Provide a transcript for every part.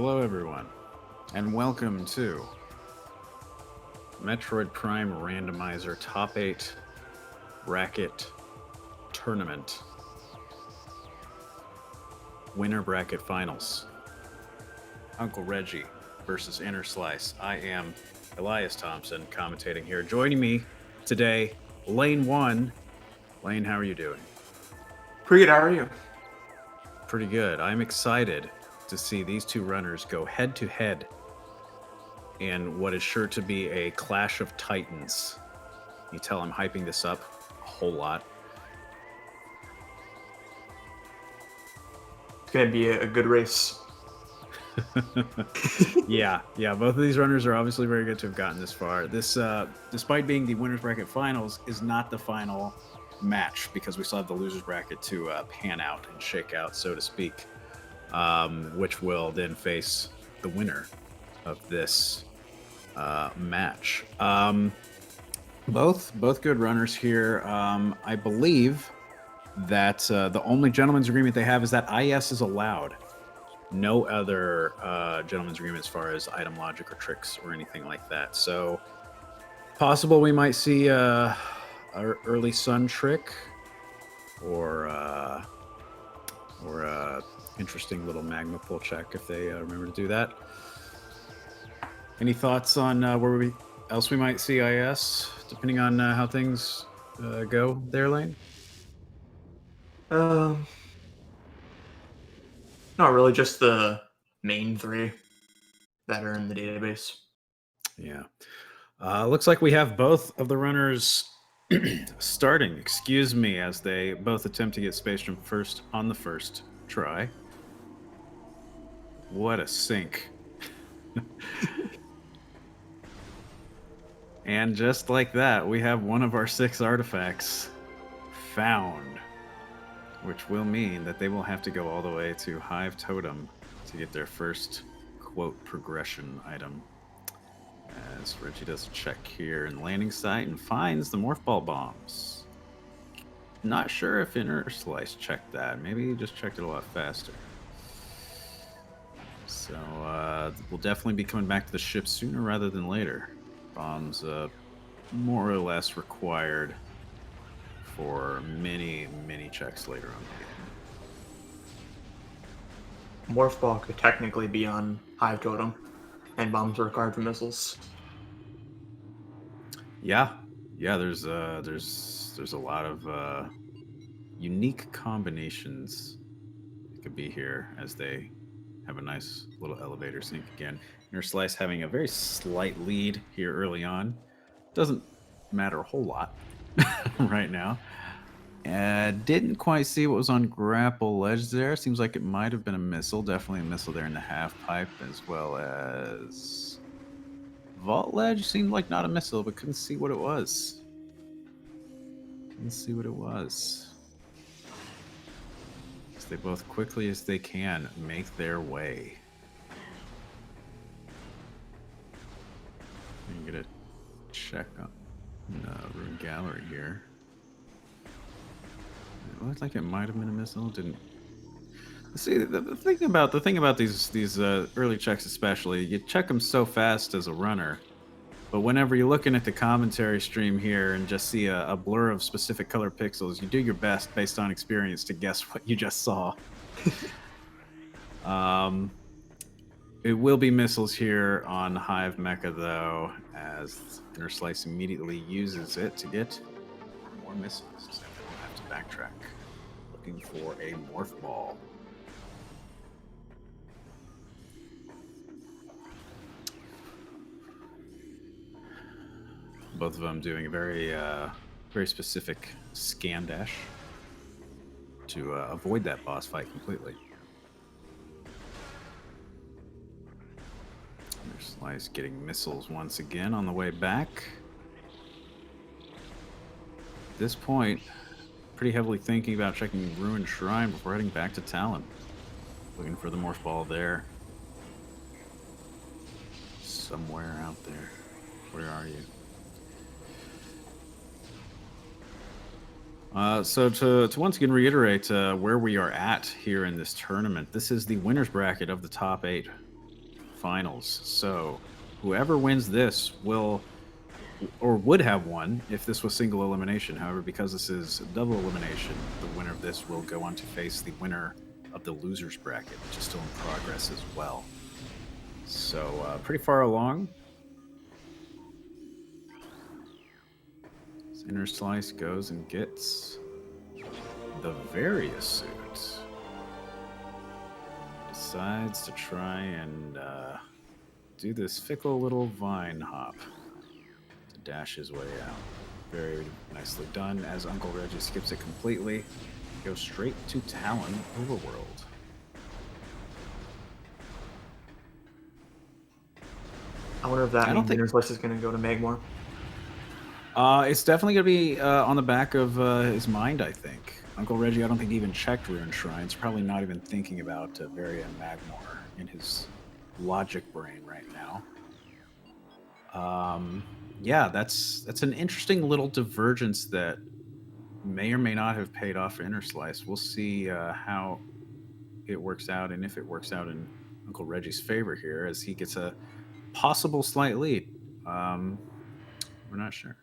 Hello, everyone, and welcome to Metroid Prime Randomizer Top 8 Bracket Tournament Winner Bracket Finals. Uncle Reggie versus Interslice. I am Elias Thompson commentating here. Joining me today, Lane 1. Lane, how are you doing? Pretty good, how are you? Pretty good. I'm excited to see these two runners go head to head in what is sure to be a clash of titans. You tell I'm hyping this up a whole lot. It's going to be a good race. yeah, both of these runners are obviously very good to have gotten this far. This, despite being the winners bracket finals, is not the final match because we still have the losers bracket to pan out and shake out, so to speak, which will then face the winner of this match. Both good runners here. I believe that the only gentleman's agreement they have is that IS is allowed. No other gentleman's agreement as far as item logic or tricks or anything like that. So possible we might see a early sun trick or a interesting little magma pull check if they remember to do that. Any thoughts on where else we might see IS, depending on how things go there, Lane? Not really, just the main three that are in the database. Yeah. Looks like we have both of the runners starting, excuse me, as they both attempt to get Space Jump first on the first try. What a sync. And just like that, we have one of our 6 artifacts found, which will mean that they will have to go all the way to Hive Totem to get their first, quote, progression item. As Reggie does a check here in the landing site and finds the Morph Ball bombs. Not sure if Interslice checked that. Maybe he just checked it a lot faster. So we'll definitely be coming back to the ship sooner rather than later. Bombs more or less required for many checks later on the game. Morph Ball could technically be on Hive Totem, and bombs are required for missiles. Yeah. There's a lot of unique combinations that could be here as they have a nice little elevator sync again. Interslice having a very slight lead here early on. Doesn't matter a whole lot right now. Didn't quite see what was on grapple ledge there. Seems like it might have been a missile. Definitely a missile there in the half pipe, as well as vault ledge. Seemed like not a missile, but couldn't see what it was. As they both quickly as they can make their way. I'm gonna check on the room gallery here. It looked like it might have been a missile. Didn't see the thing about these early checks, especially, you check them so fast as a runner, but whenever you're looking at the commentary stream here and just see a blur of specific color pixels, you do your best based on experience to guess what you just saw. It will be missiles here on Hive Mecha, though, as Interslice immediately uses it to get more missiles. So we'll have to backtrack, looking for a Morph Ball. Both of them doing a very specific scan dash to avoid that boss fight completely. Slice getting missiles once again on the way back. At this point, pretty heavily thinking about checking Ruined Shrine before heading back to Talon. Looking for the Morph Ball there. Somewhere out there. Where are you? So to once again reiterate where we are at here in this tournament, this is the winner's bracket of the top 8 finals. So whoever wins this will, or would have won if this was single elimination. However, because this is double elimination, the winner of this will go on to face the winner of the losers bracket, which is still in progress as well. So pretty far along. Interslice goes and gets the various suit. Decides to try and do this fickle little vine hop to dash his way out. Very nicely done, as Uncle Reggie skips it completely. Goes straight to Talon Overworld. I wonder if that I don't means think Interslice is going to go to Magmore. it's definitely going to be on the back of his mind, I think. Uncle Reggie, I don't think he even checked Ruined Shrines. Probably not even thinking about Varia and Magmore in his logic brain right now. Yeah, that's an interesting little divergence that may or may not have paid off for Interslice. We'll see how it works out, and if it works out in Uncle Reggie's favor here, as he gets a possible slight lead. We're not sure.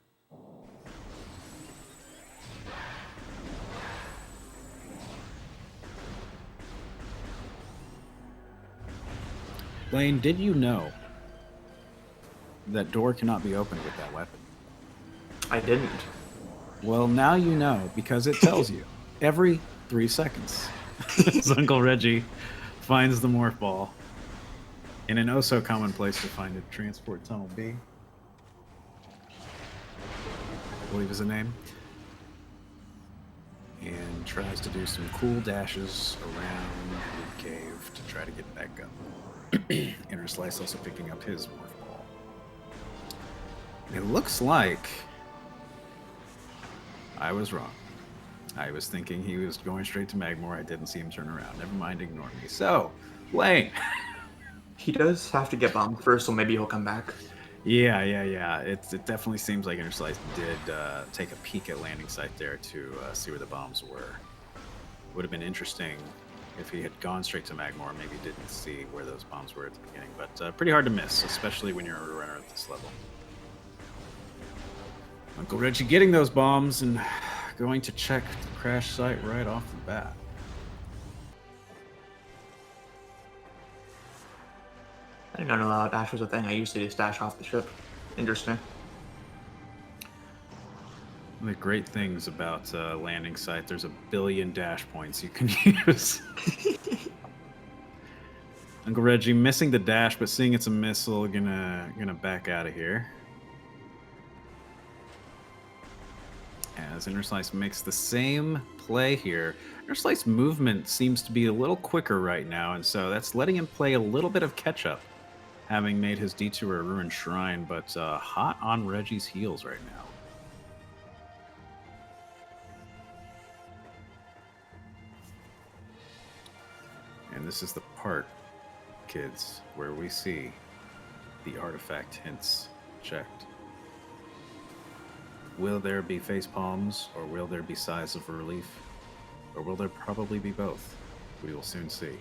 Lane, did you know that door cannot be opened with that weapon? I didn't. Well, now you know, because it tells you every 3 seconds. As Uncle Reggie finds the morph ball in an oh so common place to find it, Transport Tunnel B. I believe is the name. And tries to do some cool dashes around the cave to try to get back up. Interslice also picking up his morph ball. It looks like I was wrong. I was thinking he was going straight to Magmore. I didn't see him turn around. Never mind, ignore me. So, Lane. He does have to get bombed first, so maybe he'll come back. Yeah. It definitely seems like Interslice did take a peek at landing site there to see where the bombs were. Would have been interesting if he had gone straight to Magmore, maybe didn't see where those bombs were at the beginning. But pretty hard to miss, especially when you're a runner at this level. Uncle Reggie getting those bombs and going to check the crash site right off the bat. I didn't know that dash was a thing. I used to just dash off the ship. Interesting. One of the great things about landing site, there's a billion dash points you can use. Uncle Reggie missing the dash, but seeing it's a missile, gonna back out of here. As Interslice makes the same play here. Interslice movement seems to be a little quicker right now, and so that's letting him play a little bit of catch-up, having made his detour a Ruined Shrine, but hot on Reggie's heels right now. And this is the part, kids, where we see the artifact hints checked. Will there be face palms, or will there be sighs of relief? Or will there probably be both? We will soon see.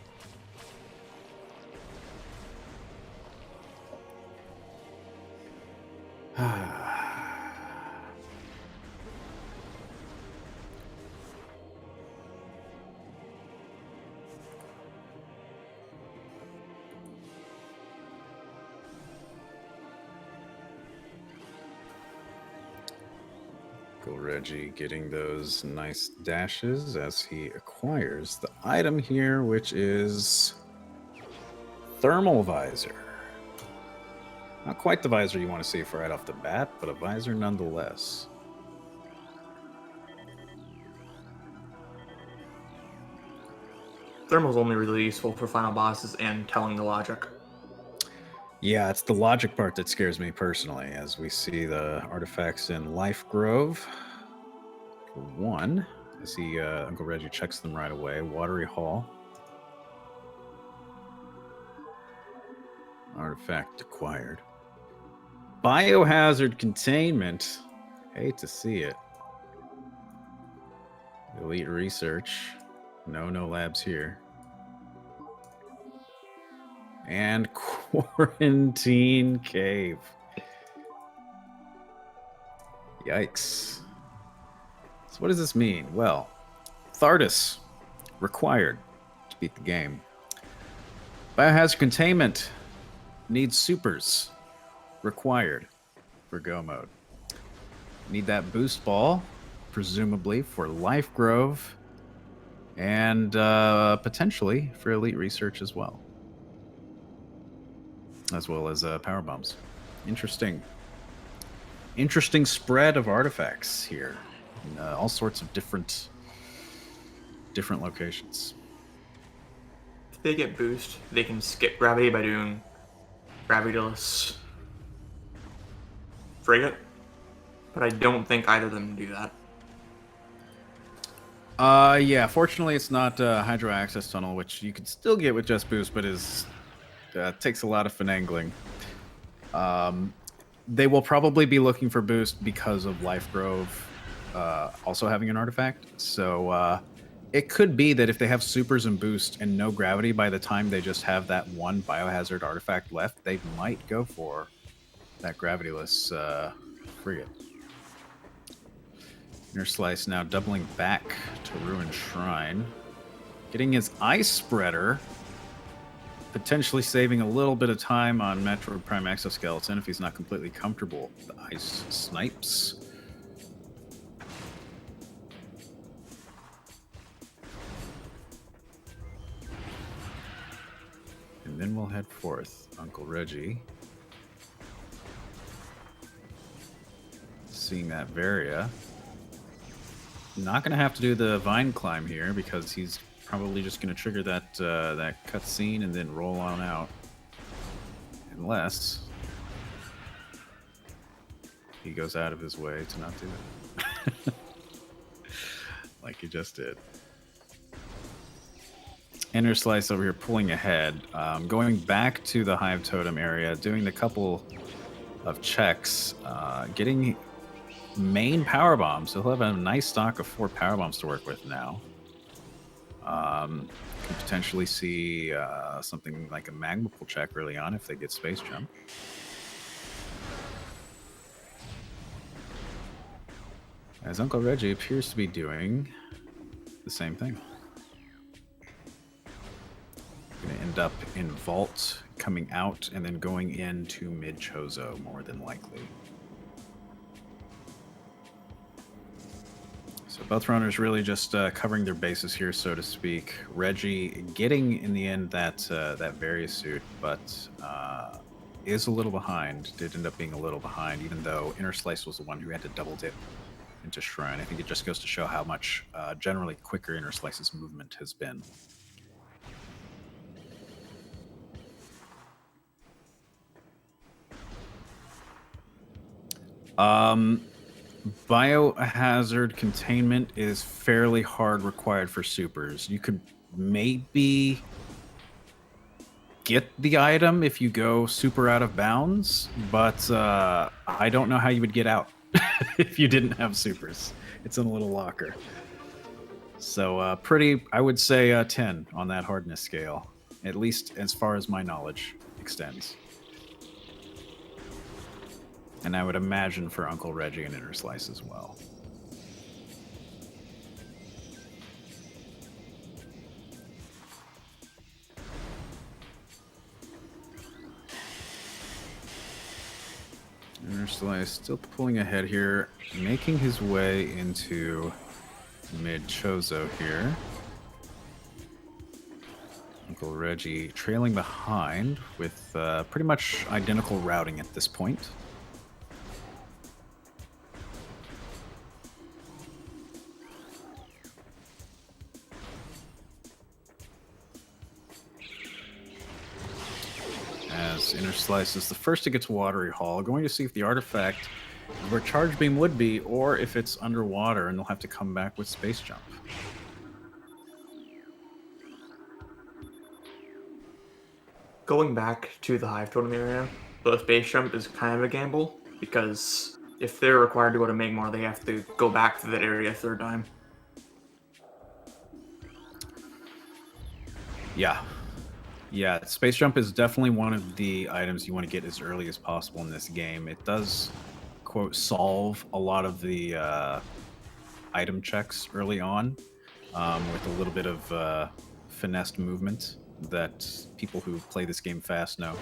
Reggie getting those nice dashes as he acquires the item here, which is Thermal Visor. Not quite the visor you want to see for right off the bat, but a visor nonetheless. Thermal's only really useful for final bosses and telling the logic. Yeah, it's the logic part that scares me personally, as we see the artifacts in Life Grove. For one, I see Uncle Reggie checks them right away. Watery Hall. Artifact acquired. Biohazard containment. Hate to see it. Elite research. No labs here. And Quarantine Cave. Yikes. So what does this mean? Well, Thardus required to beat the game. Biohazard Containment needs supers required for go mode. Need that boost ball, presumably for Life Grove, and potentially for Elite Research as well. As well as power bombs. Interesting spread of artifacts here. In, all sorts of different locations. If they get boost, they can skip gravity by doing gravityless frigate. But I don't think either of them do that. Yeah, fortunately it's not Hydro Access Tunnel, which you could still get with just boost, but is takes a lot of finagling. They will probably be looking for boost because of Life Grove also having an artifact. So it could be that if they have supers and boost and no gravity by the time they just have that one biohazard artifact left, they might go for that gravityless frigate. Interslice now doubling back to Ruined Shrine. Getting his Ice Spreader. Potentially saving a little bit of time on Metroid Prime Exoskeleton if he's not completely comfortable with the Ice Snipes. And then we'll head forth. Uncle Reggie. Seeing that Varia. Not going to have to do the vine climb here because he's probably just going to trigger that that cutscene and then roll on out. Unless he goes out of his way to not do it. Like he just did. Interslice over here pulling ahead. Going back to the Hive Totem area, doing the couple of checks, getting main power bombs. He'll have a nice stock of 4 power bombs to work with now. Can potentially see something like a magma pull check early on if they get space jump. As Uncle Reggie appears to be doing the same thing. Going to end up in Vault, coming out, and then going into mid Chozo more than likely. So both runners really just covering their bases here, so to speak. Reggie getting, in the end, that Varia suit, but is a little behind. Did end up being a little behind, even though Interslice was the one who had to double dip into Shrine. I think it just goes to show how much generally quicker Interslice's movement has been. Biohazard containment is fairly hard required for supers. You could maybe get the item if you go super out of bounds, but I don't know how you would get out if you didn't have supers. It's in a little locker. So pretty, I would say 10 on that hardness scale, at least as far as my knowledge extends. And I would imagine for Uncle Reggie and Interslice as well. Interslice still pulling ahead here, making his way into mid Chozo here. Uncle Reggie trailing behind with pretty much identical routing at this point. As Interslice is the first to get to Watery Hall, going to see if the artifact is where Charge Beam would be, or if it's underwater and they'll have to come back with Space Jump. Going back to the Hive Totem area, the Space Jump is kind of a gamble, because if they're required to go to Magmar, they have to go back to that area a third time. Yeah, space jump is definitely one of the items you want to get as early as possible in this game. It does, quote, solve a lot of the item checks early on with a little bit of finessed movement that people who play this game fast know.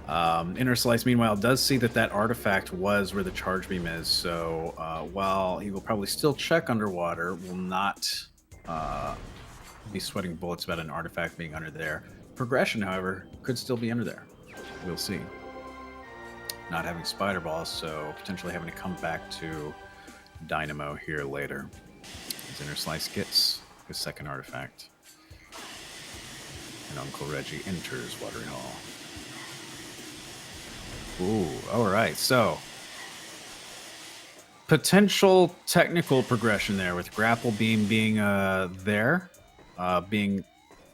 Interslice, meanwhile, does see that that artifact was where the charge beam is, so while he will probably still check underwater, will not be sweating bullets about an artifact being under there. Progression, however, could still be under there. We'll see. Not having spider balls, so potentially having to come back to Dynamo here later. As Interslice gets his second artifact. And Uncle Reggie enters Watery Hall. Ooh, alright, so potential technical progression there with Grapple Beam being there, being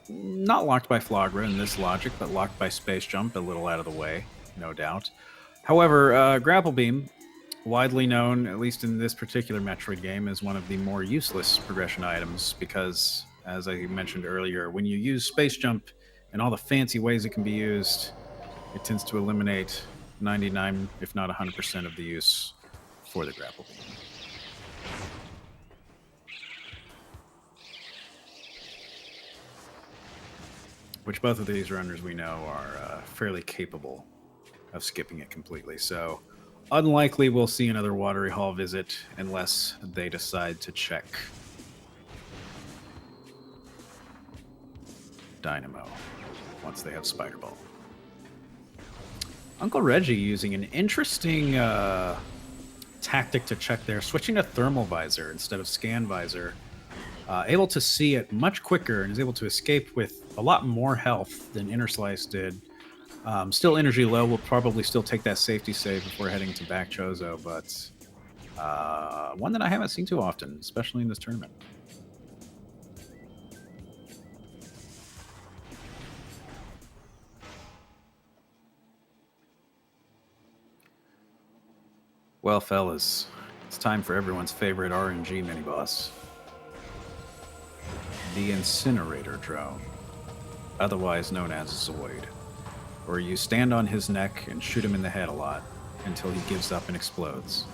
not locked by Flagra in this logic, but locked by Space Jump, a little out of the way, no doubt. However, Grapple Beam, widely known, at least in this particular Metroid game, as one of the more useless progression items because, as I mentioned earlier, when you use Space Jump and all the fancy ways it can be used, it tends to eliminate 99, if not 100% of the use for the Grapple Beam. Which both of these runners we know are fairly capable of skipping it completely. So unlikely we'll see another Watery Hall visit unless they decide to check Dynamo once they have Spider Ball. Uncle Reggie using an interesting tactic to check there, switching to Thermal Visor instead of Scan Visor. Able to see it much quicker and is able to escape with a lot more health than Interslice did. Still energy low, will probably still take that safety save before heading to back Chozo, but one that I haven't seen too often, especially in this tournament. Well, fellas, it's time for everyone's favorite RNG mini-boss. The Incinerator Drone, otherwise known as Zoid, where you stand on his neck and shoot him in the head a lot until he gives up and explodes.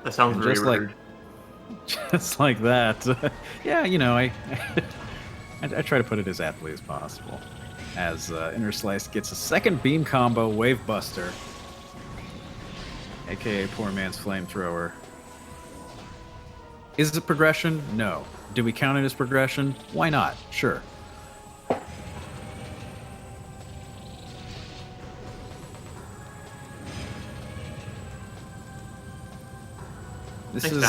That sounds very rude. Just like that. Yeah, you know, I try to put it as aptly as possible. As Interslice gets a second beam combo Wave Buster, aka Poor Man's Flamethrower. Is it progression? No. Do we count it as progression? Why not? Sure. This is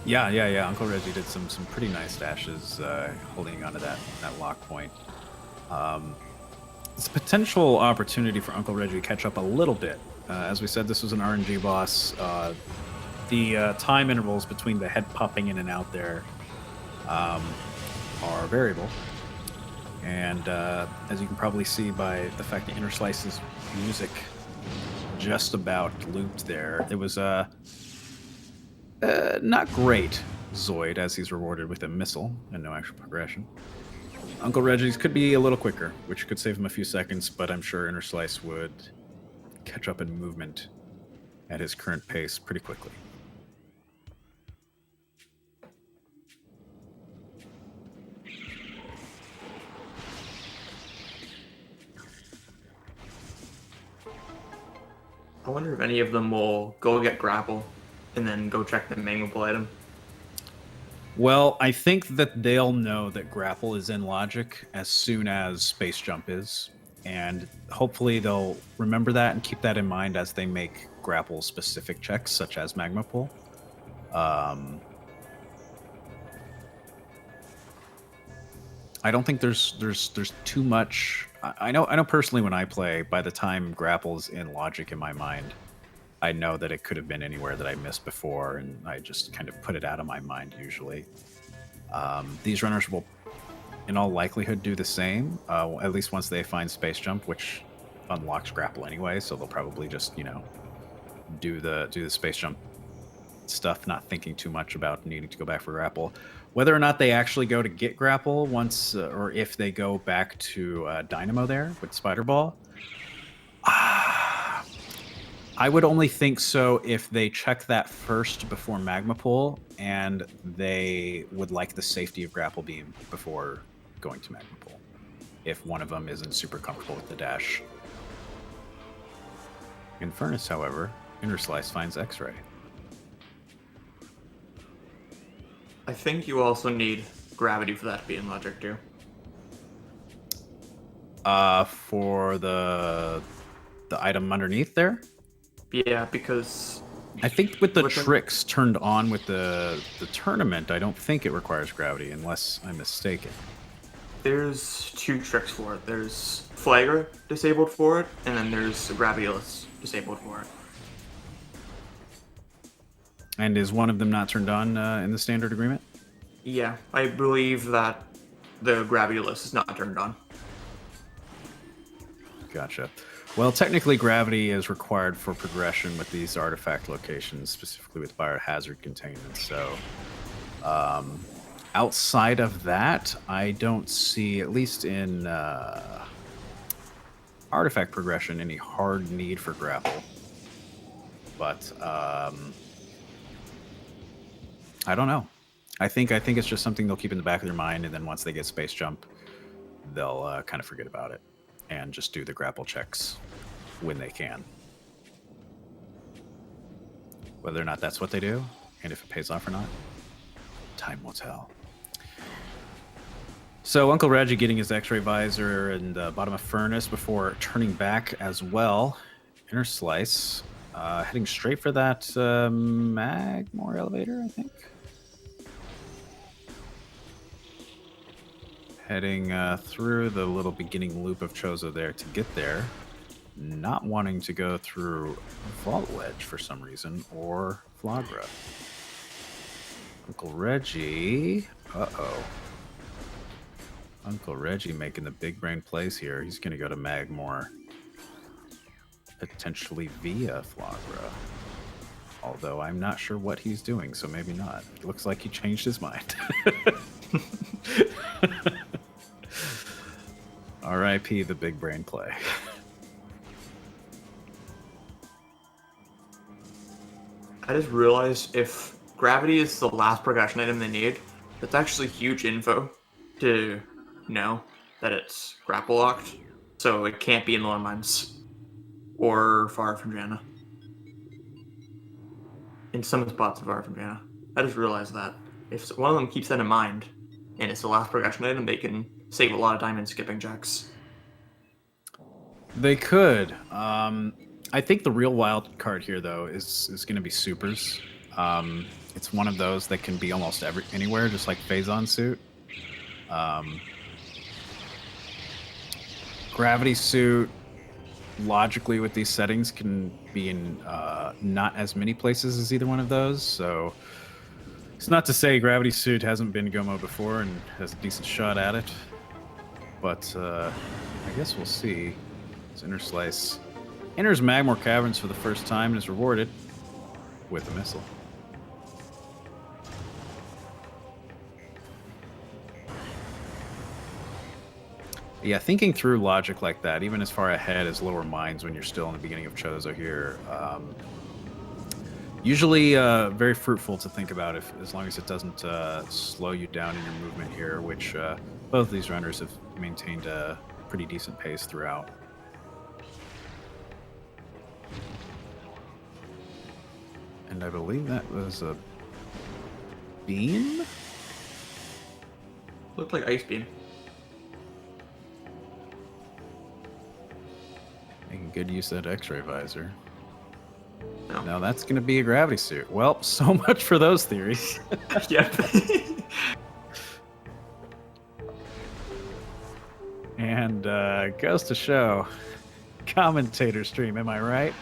yeah. Uncle Reggie did some pretty nice dashes, holding onto that lock point. It's a potential opportunity for Uncle Reggie to catch up a little bit. As we said, this was an RNG boss. The time intervals between the head popping in and out there are variable. And as you can probably see by the fact that Interslice's music just about looped there, it was not great Zoid, as he's rewarded with a missile and no actual progression. Uncle Reggie's could be a little quicker, which could save him a few seconds, but I'm sure Interslice would catch up in movement at his current pace pretty quickly. I wonder if any of them will go get Grapple and then go check the Manglable item. Well, I think that they'll know that Grapple is in logic as soon as Space Jump is, and hopefully they'll remember that and keep that in mind as they make Grapple-specific checks, such as Magma Pull. I don't think there's too much. I know personally when I play, by the time Grapple's in logic in my mind, I know that it could have been anywhere that I missed before, and I just kind of put it out of my mind usually. These runners will, in all likelihood, do the same, at least once they find Space Jump, which unlocks Grapple anyway, so they'll probably just, do the Space Jump stuff, not thinking too much about needing to go back for grapple. Whether or not they actually go to get grapple once, or if they go back to Dynamo there with Spider Ball, I would only think so if they check that first before Magma Pool, and they would like the safety of Grapple Beam before going to Magma Pool. If one of them isn't super comfortable with the dash. In Furnace, however, Interslice finds X-Ray. I think you also need gravity for that to be in logic too. For the item underneath there? Yeah, because I think with the tricks turned on with the tournament, I don't think it requires gravity, unless I'm mistaken. There's 2 tricks for it. There's Flagger disabled for it, and then there's Gravityless disabled for it. And is one of them not turned on in the standard agreement? Yeah, I believe that the Gravityless is not turned on. Gotcha. Well, technically, gravity is required for progression with these artifact locations, specifically with biohazard containment. So, outside of that, I don't see, at least in artifact progression, any hard need for grapple. But I don't know. I think it's just something they'll keep in the back of their mind, and then once they get space jump, they'll kind of forget about it and just do the grapple checks when they can. Whether or not that's what they do, and if it pays off or not, time will tell. So Uncle Reggie getting his X-ray visor and bottom of furnace before turning back as well. Interslice, heading straight for that Magmore elevator, I think. Heading through the little beginning loop of Chozo there to get there. Not wanting to go through Vault Ledge for some reason, or Flagra. Uncle Reggie... Uh-oh. Uncle Reggie making the big brain plays here. He's going to go to Magmore. Potentially via Flagra. Although I'm not sure what he's doing, so maybe not. It looks like he changed his mind. R.I.P. the big brain play. I just realized if gravity is the last progression item they need, that's actually huge info to know that it's grapple locked, so it can't be in Lone Mines or far from Jana. In some spots of far from Jana. I just realized that. If one of them keeps that in mind, and it's the last progression item, they can save a lot of time in skipping checks. They could. I think the real wild card here, though, is going to be supers. It's one of those that can be almost anywhere, just like Phazon suit. Gravity suit, logically with these settings, can be in not as many places as either one of those. So it's not to say gravity suit hasn't been Gomo before and has a decent shot at it. But I guess we'll see. Interslice enters Magmore Caverns for the first time and is rewarded with a missile. Yeah, thinking through logic like that, even as far ahead as Lower Mines when you're still in the beginning of Chozo here, usually very fruitful to think about as long as it doesn't slow you down in your movement here, which both of these runners have maintained a pretty decent pace throughout. And I believe that was a beam? Looked like Ice Beam. Making good use of that X-ray visor. No. Now that's going to be a gravity suit. Well, so much for those theories. Yep. And goes to show. Commentator stream, am I right?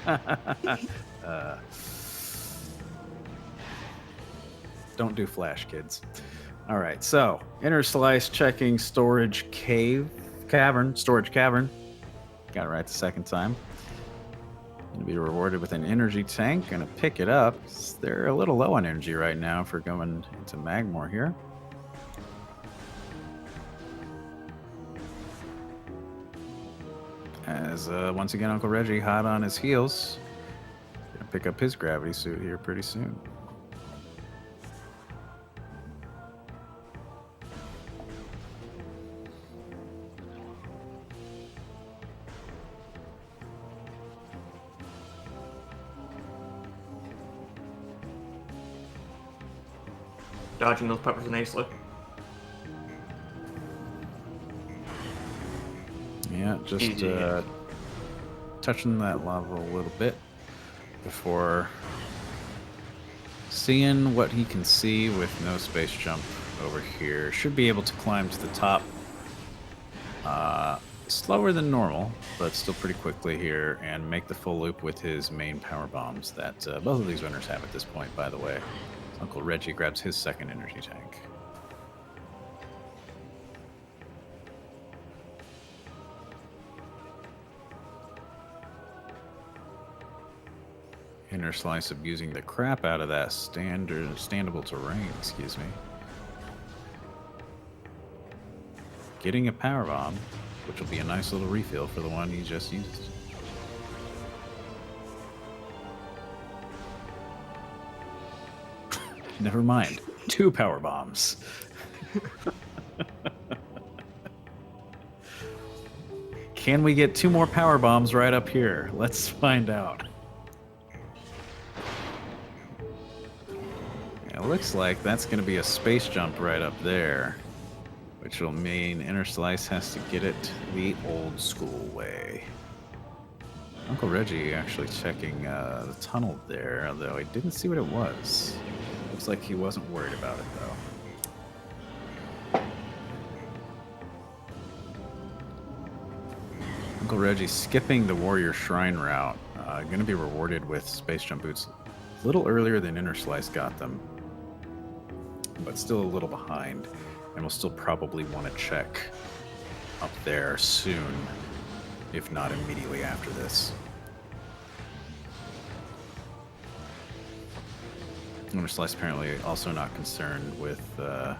Don't do flash, kids. All right, so Interslice checking storage storage cavern. Got it right the second time. Gonna be rewarded with an energy tank. Gonna pick it up. They're a little low on energy right now for going into Magmore here. As once again, Uncle Reggie hot on his heels. Gonna pick up his gravity suit here pretty soon. Dodging those peppers nicely. Yeah, just Easy. touching that lava a little bit before seeing what he can see with no space jump over here. Should be able to climb to the top slower than normal, but still pretty quickly here, and make the full loop with his main power bombs that both of these winners have at this point, by the way. Uncle Reggie grabs his second energy tank. Interslice abusing the crap out of that standable terrain, excuse me. Getting a power bomb, which will be a nice little refill for the one he just used. Never mind. 2 power bombs. Can we get 2 more power bombs right up here? Let's find out. It looks like that's going to be a space jump right up there, which will mean Interslice has to get it the old school way. Uncle Reggie actually checking the tunnel there, although I didn't see what it was. Looks like he wasn't worried about it, though. Uncle Reggie skipping the Warrior Shrine route. Going to be rewarded with space jump boots a little earlier than Interslice got them, but still a little behind, and we'll still probably want to check up there soon, if not immediately after this. Interslice apparently also not concerned with that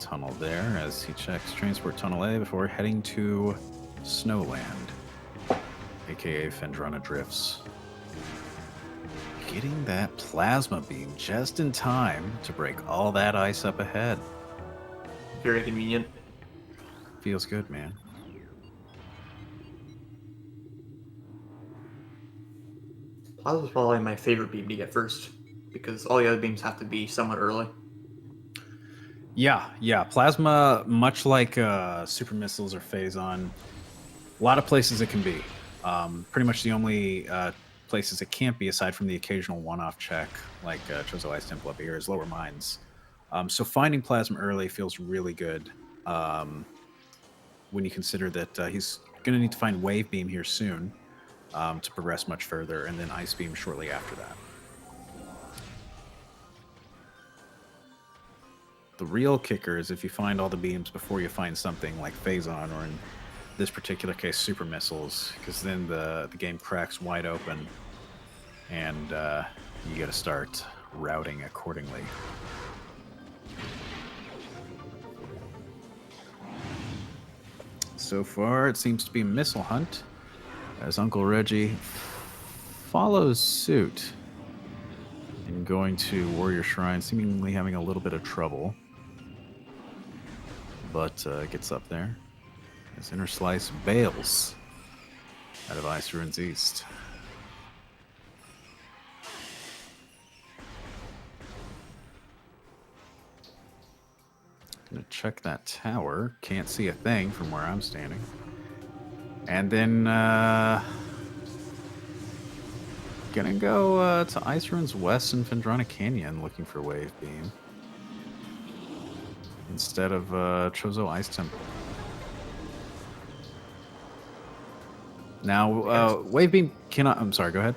tunnel there, as he checks Transport Tunnel A before heading to Snowland, aka Phendrana Drifts. Getting that plasma beam just in time to break all that ice up ahead. Very convenient. Feels good, man. Plasma's probably my favorite beam to get first, because all the other beams have to be somewhat early. Yeah. Plasma, much like super missiles or phazon, a lot of places it can be. Pretty much the only places it can't be, aside from the occasional one-off check, like Chozo Ice Temple up here, is lower mines. So finding plasma early feels really good when you consider that he's going to need to find wave beam here soon to progress much further, and then ice beam shortly after that. The real kicker is if you find all the beams before you find something like phazon, or in this particular case super missiles, because then the game cracks wide open, and you got to start routing accordingly. So far, it seems to be missile hunt, as Uncle Reggie follows suit and going to Warrior Shrine, seemingly having a little bit of trouble, but gets up there as Interslice bails out of Ice Ruins East. Gonna check that tower. Can't see a thing from where I'm standing. And then gonna go to Ice Ruins West and Phendrana Canyon looking for Wave Beam instead of Chozo Ice Temple. Now, Wave Beam cannot... I'm sorry, go ahead.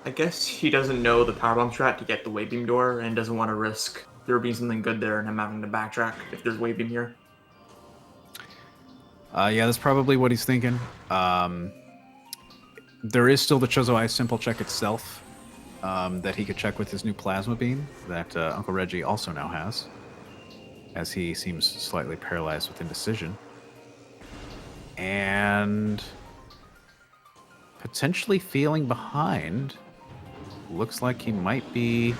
I guess he doesn't know the powerbomb strat to get the wave beam door, and doesn't want to risk there being something good there and him having to backtrack if there's wave beam here. Yeah, that's probably what he's thinking. There is still the Chozo Ice Simple check itself that he could check with his new Plasma Beam that Uncle Reggie also now has, as he seems slightly paralyzed with indecision. And potentially feeling behind. Looks like he might be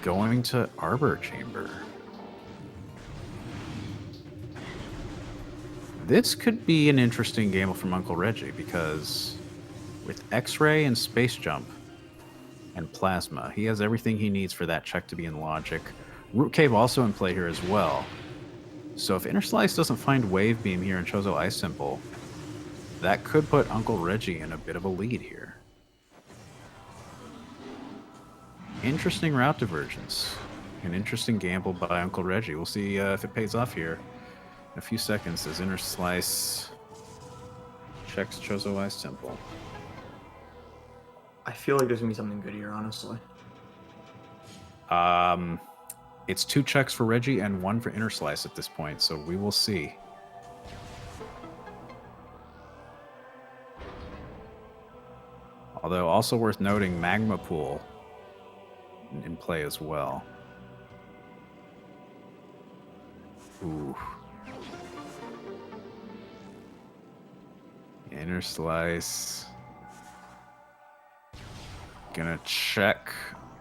going to Arbor Chamber. This could be an interesting game from Uncle Reggie because with X-Ray and Space Jump and Plasma, he has everything he needs for that check to be in logic. Root Cave also in play here as well. So if Interslice doesn't find Wave Beam here in Chozo Ice Simple, that could put Uncle Reggie in a bit of a lead here. Interesting route divergence. An interesting gamble by Uncle Reggie. We'll see if it pays off here in a few seconds as Interslice checks Chozo Ice Simple. I feel like there's going to be something good here, honestly. It's 2 checks for Reggie and 1 for Interslice at this point, so we will see. Although also worth noting, Magma Pool in play as well. Ooh. Interslice. Gonna check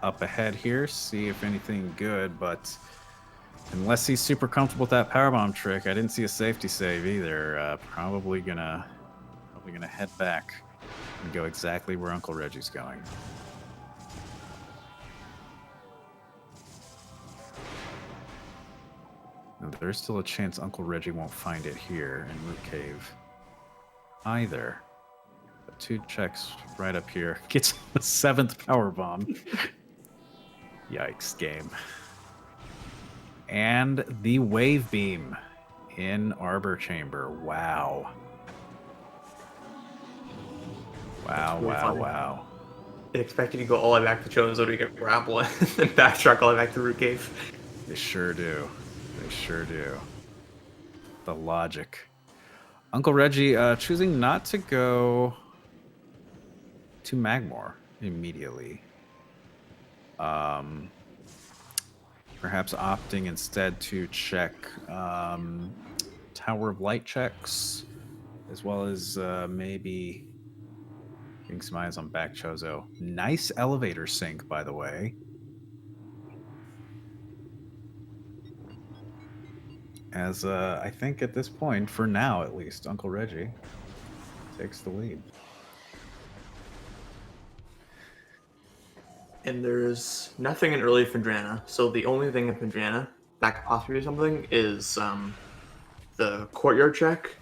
up ahead here, see if anything good, but unless he's super comfortable with that powerbomb trick, I didn't see a safety save either. Probably gonna head back and go exactly where Uncle Reggie's going. Now, there's still a chance Uncle Reggie won't find it here in Root Cave either. But 2 checks right up here. Gets the 7th powerbomb. Yikes, game. And the Wave Beam in Arbor Chamber. Wow. Wow, Really wow, funny. wow. They expected you to go all the way back to Chozo to get grapple and then backtrack all the way back to Root Cave. They sure do. They sure do. The logic. Uncle Reggie choosing not to go to Magmore immediately. Perhaps opting instead to check Tower of Light checks, as well as maybe getting some eyes on back Chozo. Nice elevator sync, by the way. As I think at this point, for now at least, Uncle Reggie takes the lead. And there's nothing in early Findrana, so the only thing in Findrana that could possibly do something is the courtyard check.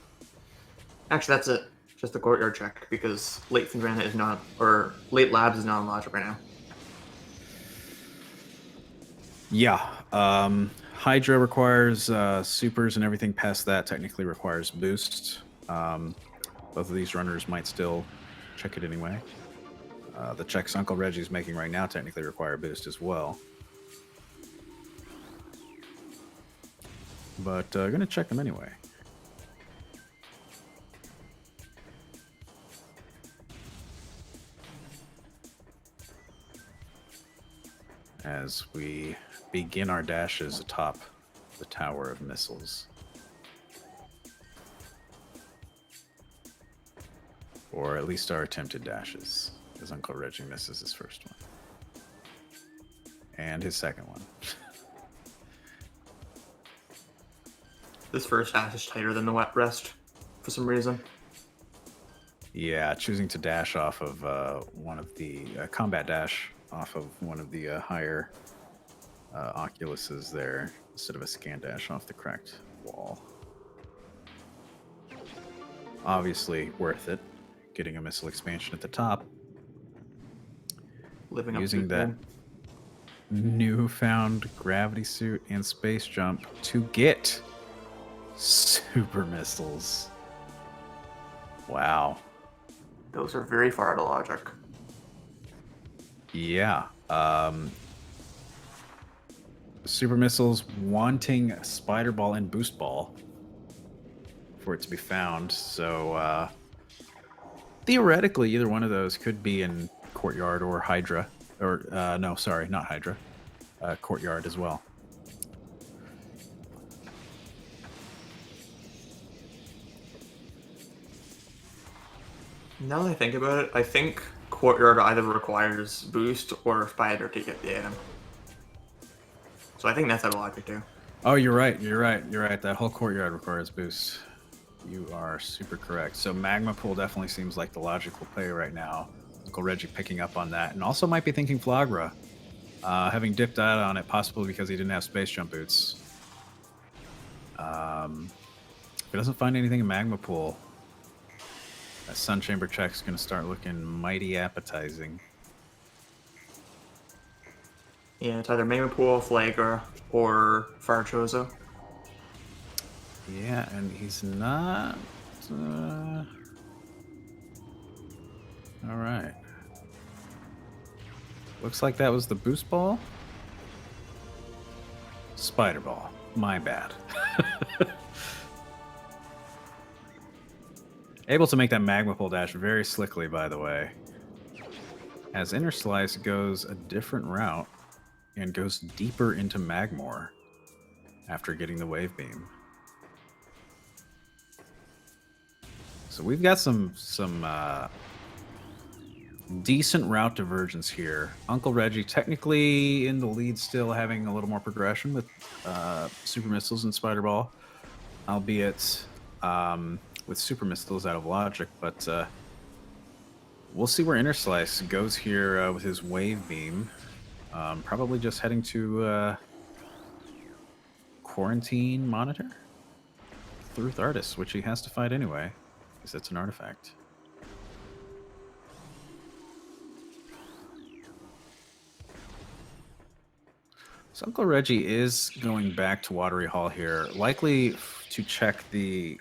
Actually, that's it. Just the courtyard check, because late Findrana is not, or late labs is not on logic right now. Yeah. Hydra requires supers, and everything past that technically requires boosts. Both of these runners might still check it anyway. The checks Uncle Reggie's making right now technically require boost as well. But gonna check them anyway. As we begin our dashes atop the Tower of Missiles. Or at least our attempted dashes, as Uncle Reggie misses his first one. And his second one. This first dash is tighter than the wet rest, for some reason. Yeah, choosing to dash off of one of the combat dash off of one of the higher Oculuses there instead of a scan dash off the cracked wall. Obviously worth it. Getting a missile expansion at the top. Living up Using to that newfound gravity suit and space jump to get super missiles. Wow. Those are very far out of logic. Yeah. Super missiles wanting Spider Ball and Boost Ball for it to be found. So Theoretically, either one of those could be in Courtyard or Hydra. Or, no, sorry, not Hydra. Courtyard as well. Now that I think about it, I think Courtyard either requires boost or spider to get the item. So I think that's a logic too. Oh, you're right. You're right. You're right. That whole Courtyard requires boost. You are super correct. So Magma Pool definitely seems like the logical play right now. Uncle Reggie picking up on that, and also might be thinking Flagra, having dipped out on it, possibly because he didn't have space jump boots. If he doesn't find anything in Magma Pool, that Sun Chamber check's going to start looking mighty appetizing. Yeah, it's either Magma Pool, Flagra, or Fire Chozo. Yeah, and he's not... All right. Looks like that was the boost ball. Spider ball. My bad. Able to make that magma pole dash very slickly, by the way. As Interslice goes a different route and goes deeper into Magmore after getting the wave beam. So we've got some decent route divergence here. Uncle Reggie technically in the lead still, having a little more progression with Super Missiles and Spider Ball, albeit with Super Missiles out of logic, but we'll see where Interslice goes here with his Wave Beam. Probably just heading to Quarantine Monitor through Thardis, which he has to fight anyway, because it's an artifact. So Uncle Reggie is going back to Watery Hall here, likely to check the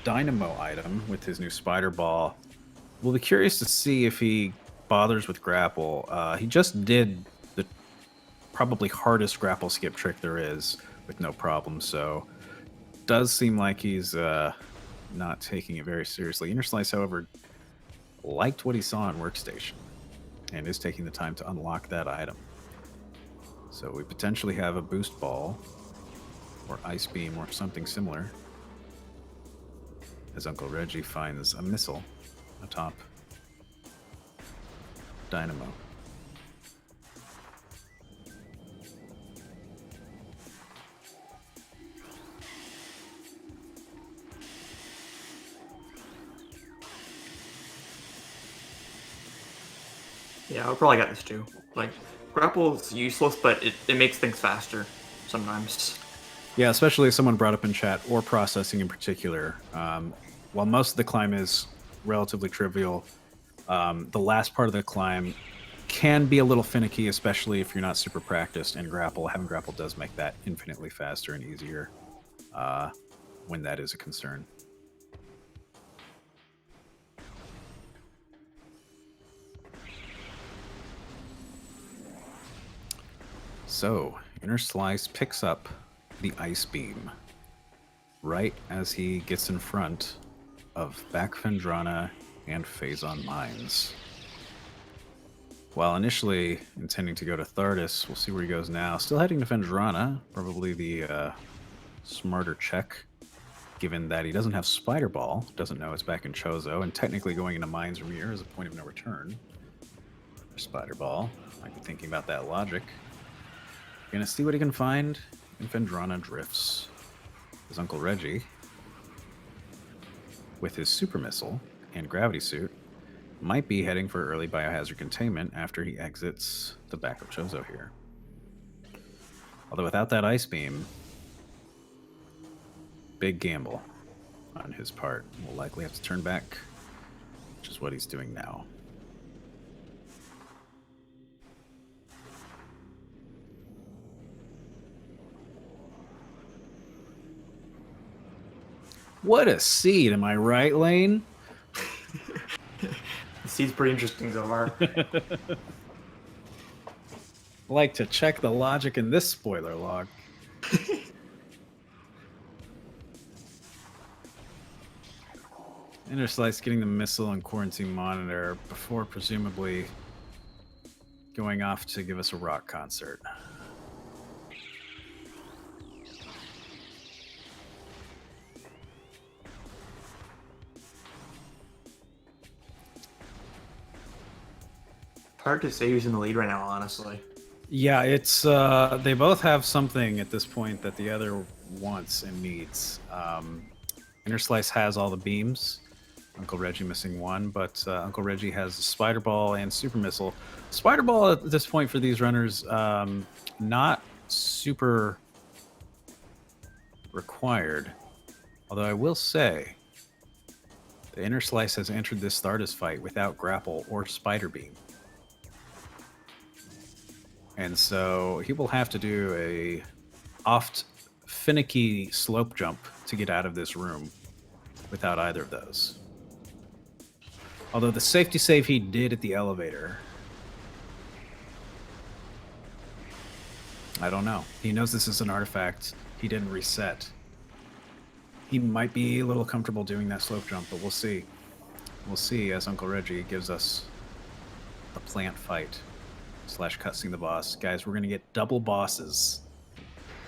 Dynamo item with his new Spider Ball. We'll be curious to see if he bothers with Grapple. He just did the probably hardest grapple skip trick there is with no problem, so does seem like he's not taking it very seriously. Interslice, however, liked what he saw on Workstation and is taking the time to unlock that item. So we potentially have a boost ball or ice beam or something similar as Uncle Reggie finds a missile atop Dynamo. Yeah, I'll probably get this too. Like, Grapple's useless, but it makes things faster sometimes. Yeah, especially as someone brought up in chat, or processing in particular. While most of the climb is relatively trivial, the last part of the climb can be a little finicky, especially if you're not super practiced, and having grapple does make that infinitely faster and easier when that is a concern. So, Interslice picks up the Ice Beam right as he gets in front of Back Fendrana and Phazon Mines. While initially intending to go to Thardis, we'll see where he goes now. Still heading to Fendrana, probably the smarter check, given that he doesn't have Spider Ball, doesn't know it's back in Chozo, and technically going into Mines Rear is a point of no return for Spider Ball. Might be thinking about that logic. Gonna see what he can find in Fendrana Drifts. His Uncle Reggie, with his Super Missile and Gravity Suit, might be heading for early Biohazard Containment after he exits the back of Chozo here. Although without that Ice Beam, big gamble on his part. We'll likely have to turn back, which is what he's doing now. What a seed, am I right, Lane? The seed's pretty interesting so far. Like to check the logic in this spoiler log. Interslice getting the missile and quarantine monitor before presumably going off to give us a rock concert. Hard to say who's in the lead right now, honestly. Yeah, it's they both have something at this point that the other wants and needs. Interslice has all the beams. Uncle Reggie missing one, but Uncle Reggie has the Spider Ball and Super Missile. Spider Ball at this point for these runners, not super required. Although I will say, the Interslice has entered this Stardust fight without grapple or Spider Beam. And so he will have to do a oft finicky slope jump to get out of this room without either of those. Although the safety save he did at the elevator, I don't know. He knows this is an artifact. He didn't reset. He might be a little comfortable doing that slope jump, but we'll see. We'll see as Uncle Reggie gives us the plant fight / cutscene the boss. Guys, we're going to get double bosses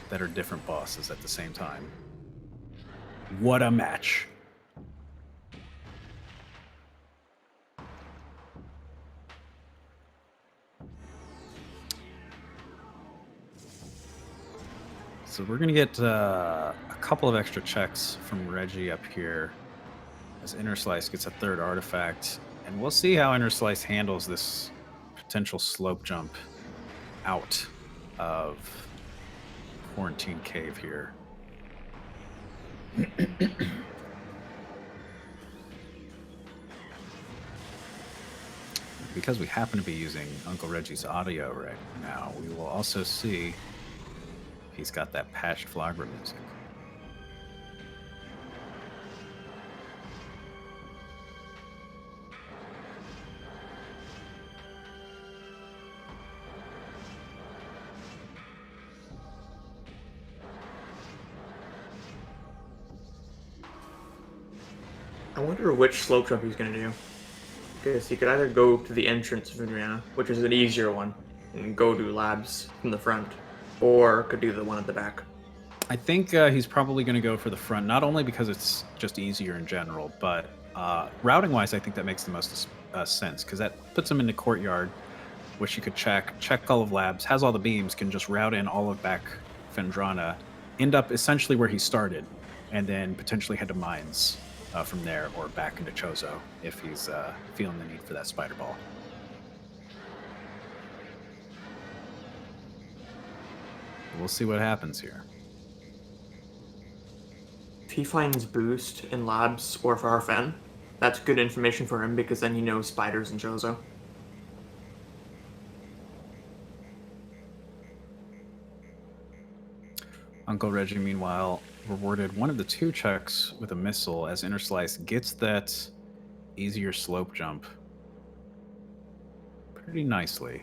that are different bosses at the same time. What a match. So we're going to get a couple of extra checks from Reggie up here as Interslice gets a third artifact. And we'll see how Interslice handles this potential slope jump out of Quarantine Cave here. Because we happen to be using Uncle Reggie's audio right now, we will also see he's got that patched Flagra music. I wonder which slope jump he's going to do. Because he could either go to the entrance of Adriana, which is an easier one, and go do labs from the front, or could do the one at the back. I think he's probably going to go for the front, not only because it's just easier in general, but routing-wise, I think that makes the most sense, because that puts him in the courtyard, which you could check all of labs, has all the beams, can just route in all of back Fendrana, end up essentially where he started, and then potentially head to mines from there, or back into Chozo if he's feeling the need for that Spider Ball. We'll see what happens here. If he finds boost in labs or Farfen, that's good information for him because then he knows spiders in Chozo. Uncle Reggie, meanwhile, rewarded one of the 2 checks with a missile as Interslice gets that easier slope jump pretty nicely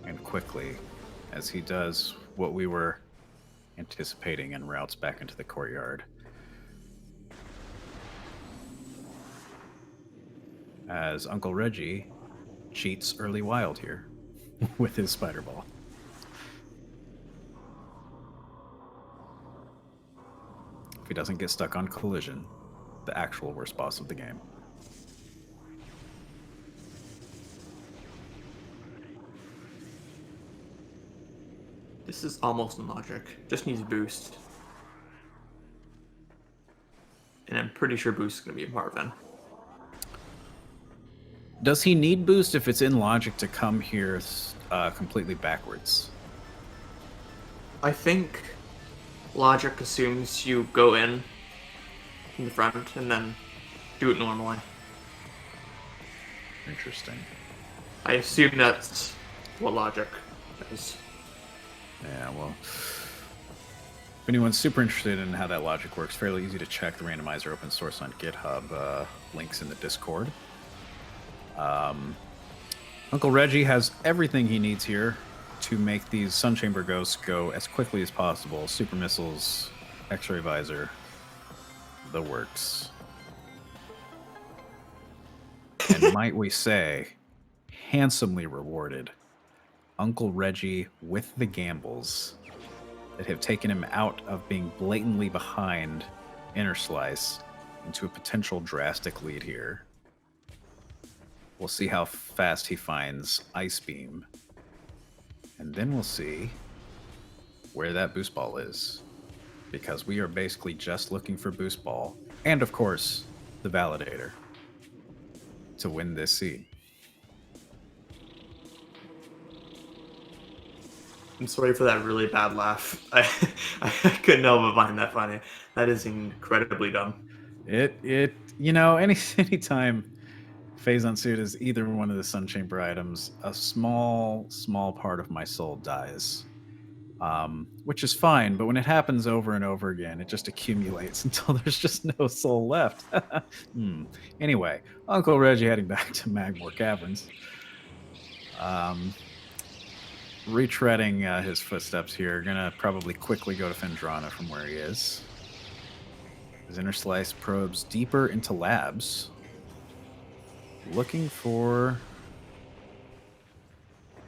and quickly as he does what we were anticipating and routes back into the courtyard. As Uncle Reggie cheats early wild here with his Spider Ball. If he doesn't get stuck on Collision, the actual worst boss of the game. This is almost in logic. Just needs boost. And I'm pretty sure boost is going to be a Parven. Does he need boost if it's in logic to come here completely backwards? I think logic assumes you go in the front and then do it normally. Interesting. I assume that's what logic is. Yeah, well, if anyone's super interested in how that logic works, fairly easy to check. The Randomizer open source on GitHub, links in the Discord. Uncle Reggie has everything he needs here to make these Sun Chamber Ghosts go as quickly as possible. Super missiles, X-ray visor, the works. and might we say, handsomely rewarded Uncle Reggie with the gambles that have taken him out of being blatantly behind Interslice into a potential drastic lead here. We'll see how fast he finds Ice Beam, and then we'll see where that boost ball is, because we are basically just looking for boost ball and, of course, the validator to win this seed. I'm sorry for that really bad laugh. I couldn't help but find that funny. That is incredibly dumb. Anytime Phazon Suit is either one of the Sun Chamber items, a small part of my soul dies. Which is fine, but when it happens over and over again, it just accumulates until there's just no soul left. Anyway, Uncle Reggie heading back to Magmore Caverns. Retreading his footsteps here, gonna probably quickly go to Phendrana from where he is. His Interslice probes deeper into labs, looking for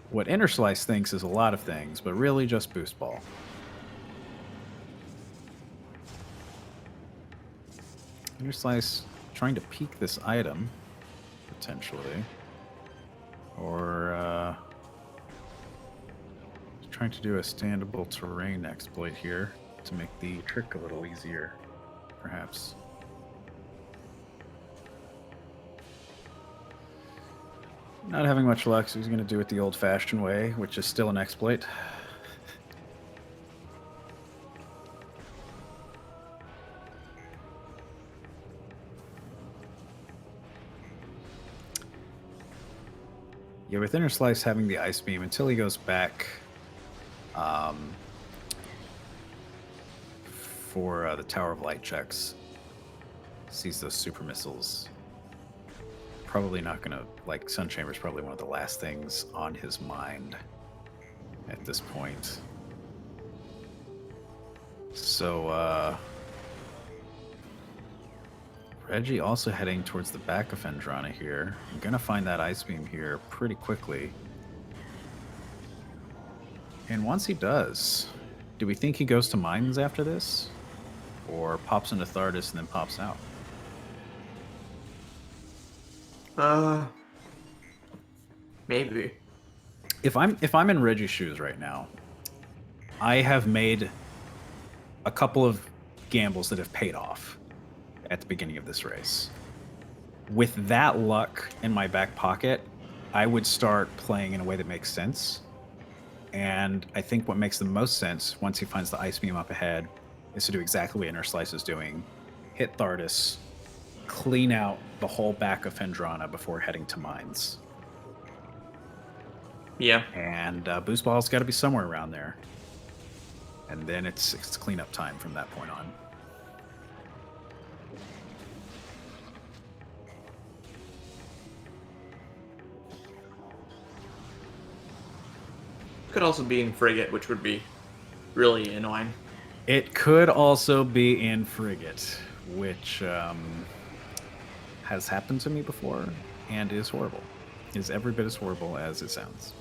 what Interslice thinks is a lot of things, but really just boost ball. Interslice trying to peek this item, potentially. Or trying to do a standable terrain exploit here to make the trick a little easier, perhaps. Not having much luck, so he's going to do it the old-fashioned way, which is still an exploit. Yeah, with Interslice having the Ice Beam, until he goes back for the Tower of Light checks, sees those super missiles, probably not going to, like, Sun Chamber is probably one of the last things on his mind at this point. So, Reggie also heading towards the back of Phendrana here. I'm going to find that Ice Beam here pretty quickly. And once he does, do we think he goes to Mines after this? Or pops into Thardus and then pops out? Maybe. If I'm in Reggie's shoes right now, I have made a couple of gambles that have paid off at the beginning of this race. With that luck in my back pocket, I would start playing in a way that makes sense. And I think what makes the most sense once he finds the Ice Beam up ahead is to do exactly what Interslice is doing. Hit Thardus, clean out the whole back of Phendrana before heading to Mines. Yeah. And Boost Ball's got to be somewhere around there. And then it's cleanup time from that point on. Could also be in Frigate, which would be really annoying. It could also be in Frigate, which has happened to me before and is horrible. Is every bit as horrible as it sounds.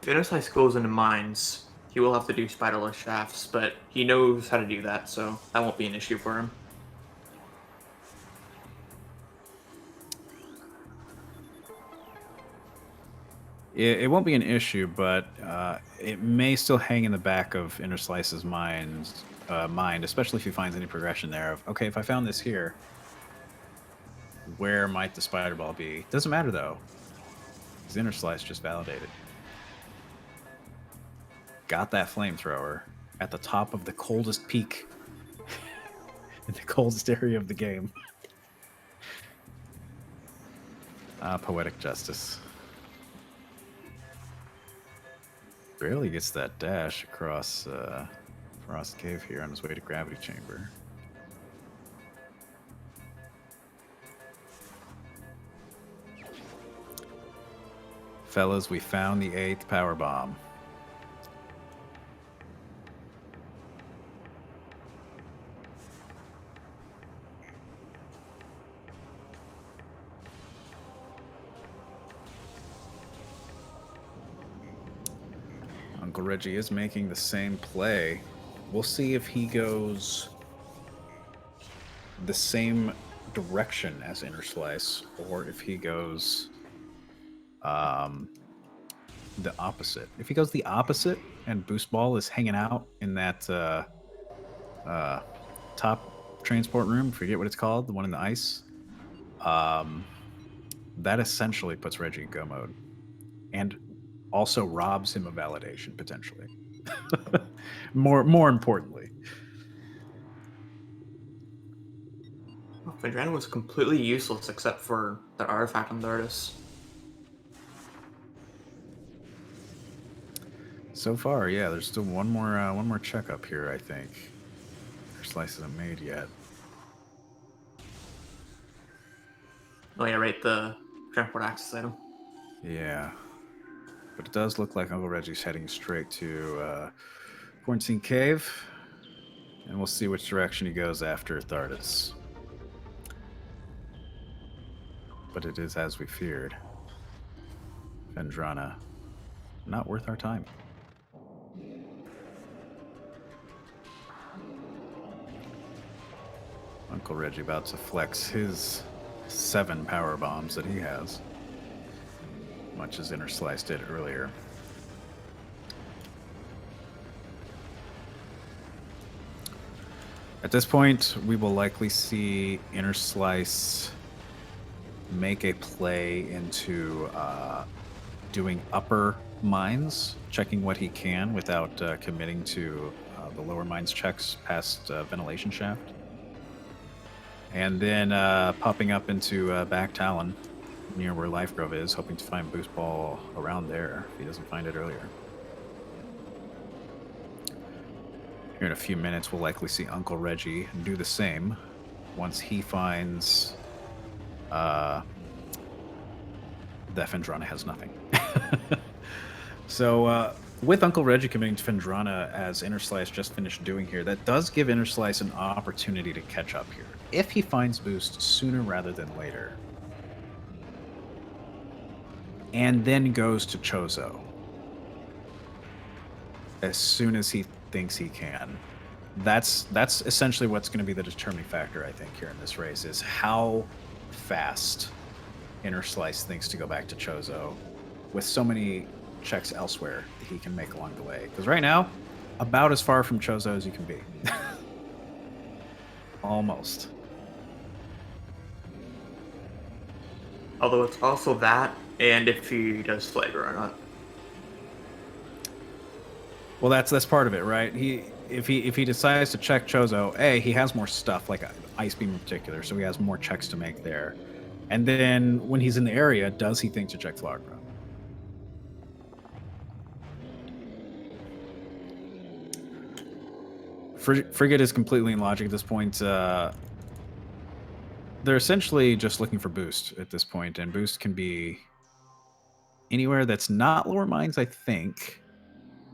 If Interslice goes into Mines, he will have to do spiderless shafts, but he knows how to do that, so that won't be an issue for him. It won't be an issue, but it may still hang in the back of Interslice's mind, especially if he finds any progression there of, okay, if I found this here, where might the spider ball be? Doesn't matter, though. His Interslice just validated. Got that flamethrower at the top of the coldest peak in the coldest area of the game. Poetic justice. Barely gets that dash across Frost Cave here on his way to Gravity Chamber. Fellas, we found the 8th power bomb. Uncle Reggie is making the same play. We'll see if he goes the same direction as Interslice or if he goes the opposite. If he goes the opposite and Boost Ball is hanging out in that top transport room, forget what it's called, the one in the ice, that essentially puts Reggie in go mode and also robs him of validation potentially. more importantly. Fendrana was completely useless except for the artifact on the artist. So far, yeah, there's still one more checkup here, I think. Their slice isn't made yet. Oh yeah, right, the transport access item. Yeah. But it does look like Uncle Reggie's heading straight to Quarantine Cave. And we'll see which direction he goes after Thardis. But it is as we feared. Fendrana, not worth our time. Uncle Reggie about to flex his 7 power bombs that he has, much as Interslice did earlier. At this point, we will likely see Interslice make a play into doing upper mines, checking what he can without committing to the lower mines checks past ventilation shaft. And then popping up into Back Talon, near where Life Grove is, hoping to find Boost Ball around there if he doesn't find it earlier. Here in a few minutes, we'll likely see Uncle Reggie do the same once he finds that Fendrana has nothing. So with Uncle Reggie committing to Fendrana, as Interslice just finished doing here, that does give Interslice an opportunity to catch up here, if he finds Boost sooner rather than later. And then goes to Chozo as soon as he thinks he can. That's essentially what's going to be the determining factor, I think, here in this race, is how fast Interslice thinks to go back to Chozo with so many checks elsewhere that he can make along the way. Because right now, about as far from Chozo as you can be. Almost. Although it's also that, and if he does flavor or not. Well, that's part of it, right? If he decides to check Chozo, he has more stuff, like Ice Beam in particular, so he has more checks to make there. And then when he's in the area, does he think to check Flagra? Frigate is completely in logic at this point. They're essentially just looking for Boost at this point, and Boost can be anywhere that's not Lower Mines, I think.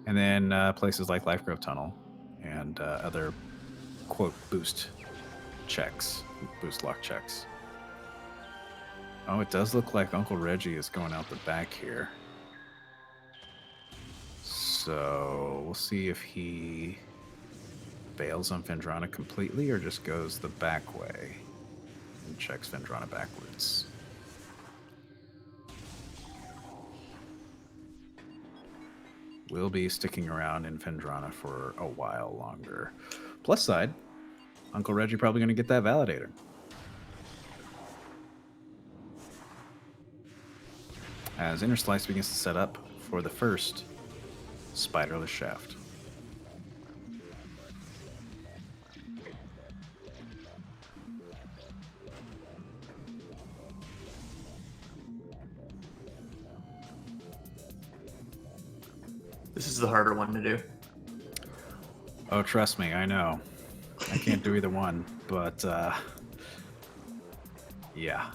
And then places like Life Grove Tunnel and other, quote, boost checks, boost lock checks. Oh, it does look like Uncle Reggie is going out the back here. So we'll see if he bails on Fendrana completely or just goes the back way and checks Fendrana backwards. Will be sticking around in Fendrana for a while longer. Plus side, Uncle Reggie probably going to get that validator. As Interslice begins to set up for the first spiderless shaft. This is the harder one to do. Oh, trust me, I know. I can't do either one, but yeah.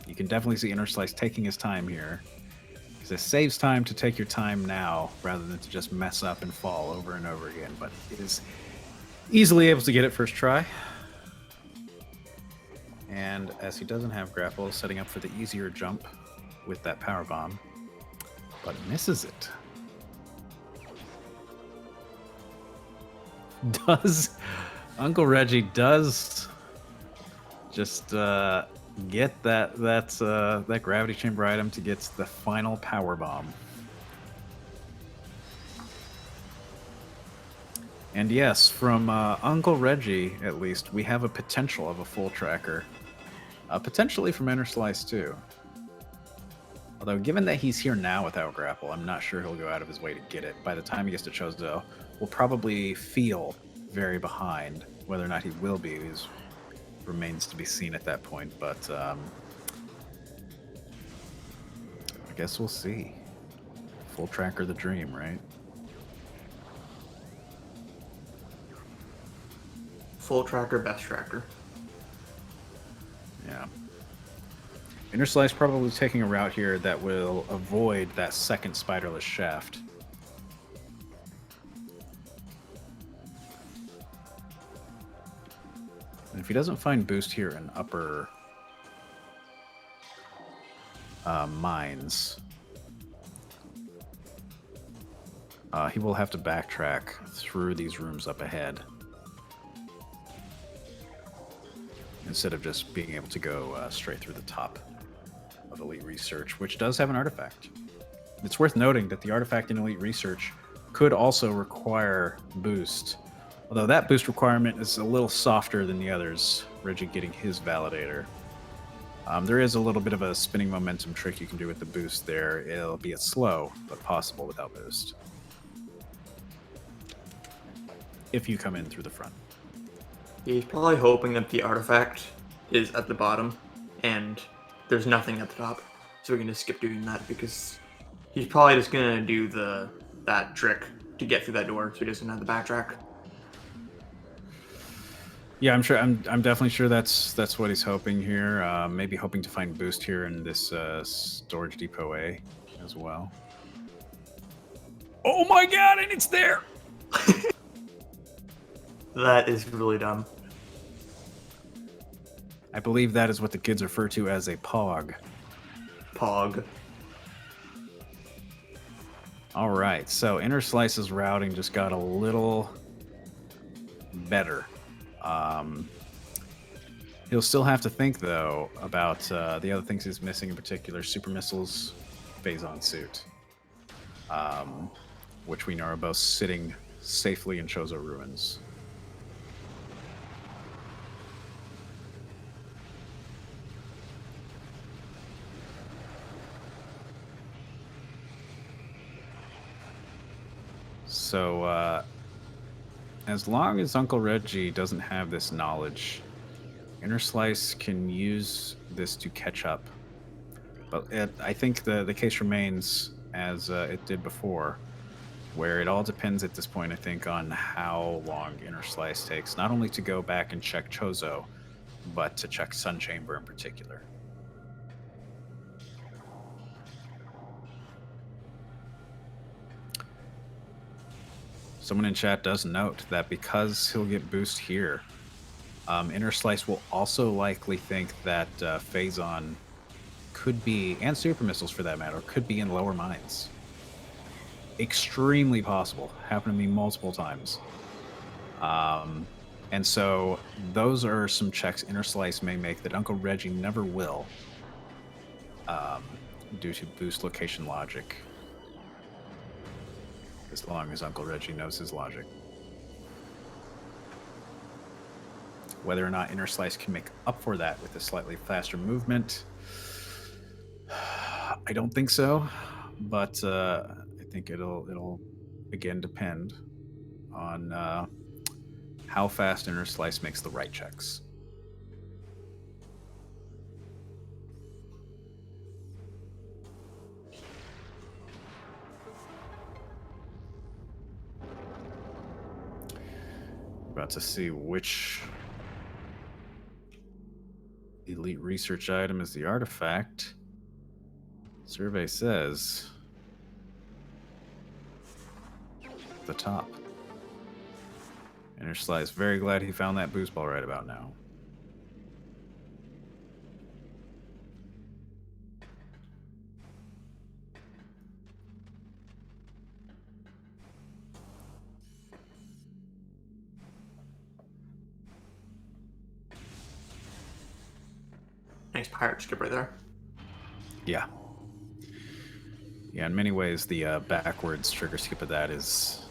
You can definitely see Interslice taking his time here. Because it saves time to take your time now rather than to just mess up and fall over and over again. But it is easily able to get it first try. And as he doesn't have grapple, setting up for the easier jump with that power bomb, but misses it. Does Uncle Reggie does just get that gravity chamber item to get the final power bomb. And yes, from Uncle Reggie, at least, we have a potential of a full tracker. Potentially from Interslice, too. Although, given that he's here now without grapple, I'm not sure he'll go out of his way to get it. By the time he gets to Chozo, we'll probably feel very behind. Whether or not he will be remains to be seen at that point, but I guess we'll see. Full tracker the dream, right? Full tracker, best tracker. Yeah. Interslice probably taking a route here that will avoid that second spiderless shaft. And if he doesn't find boost here in upper mines, he will have to backtrack through these rooms up ahead instead of just being able to go straight through the top of Elite Research, which does have an artifact. It's worth noting that the artifact in Elite Research could also require boost, although that boost requirement is a little softer than the others, Reggie getting his validator. There is a little bit of a spinning momentum trick you can do with the boost there. It'll be slow, but possible without boost. If you come in through the front. He's probably hoping that the artifact is at the bottom and there's nothing at the top, so we can just skip doing that because he's probably just gonna do that trick to get through that door, so he doesn't have to backtrack. Yeah, I'm sure. I'm definitely sure that's what he's hoping here. Maybe hoping to find boost here in this storage depot A as well. Oh my god! And it's there. That is really dumb. I believe that is what the kids refer to as a pog. Pog. All right, so Interslice's routing just got a little better. He'll still have to think, though, about the other things he's missing, in particular, Super Missiles, Phazon Suit, which we know are both sitting safely in Chozo Ruins. So, as long as Uncle Reggie doesn't have this knowledge, Interslice can use this to catch up. But I think the case remains as it did before, where it all depends at this point, I think, on how long Interslice takes, not only to go back and check Chozo, but to check Sun Chamber in particular. Someone in chat does note that because he'll get boost here, Interslice will also likely think that Phazon could be, and Super Missiles for that matter, could be in lower mines. Extremely possible. Happened to me multiple times. And so those are some checks Interslice may make that Uncle Reggie never will, due to boost location logic. As long as Uncle Reggie knows his logic. Whether or not Interslice can make up for that with a slightly faster movement, I don't think so. But I think it'll again depend on how fast Interslice makes the right checks. About to see which elite research item is the artifact. Survey says the top. Interslice, very glad he found that boost ball right about now. Nice pirate skip right there. Yeah. Yeah, in many ways, the backwards trigger skip of that is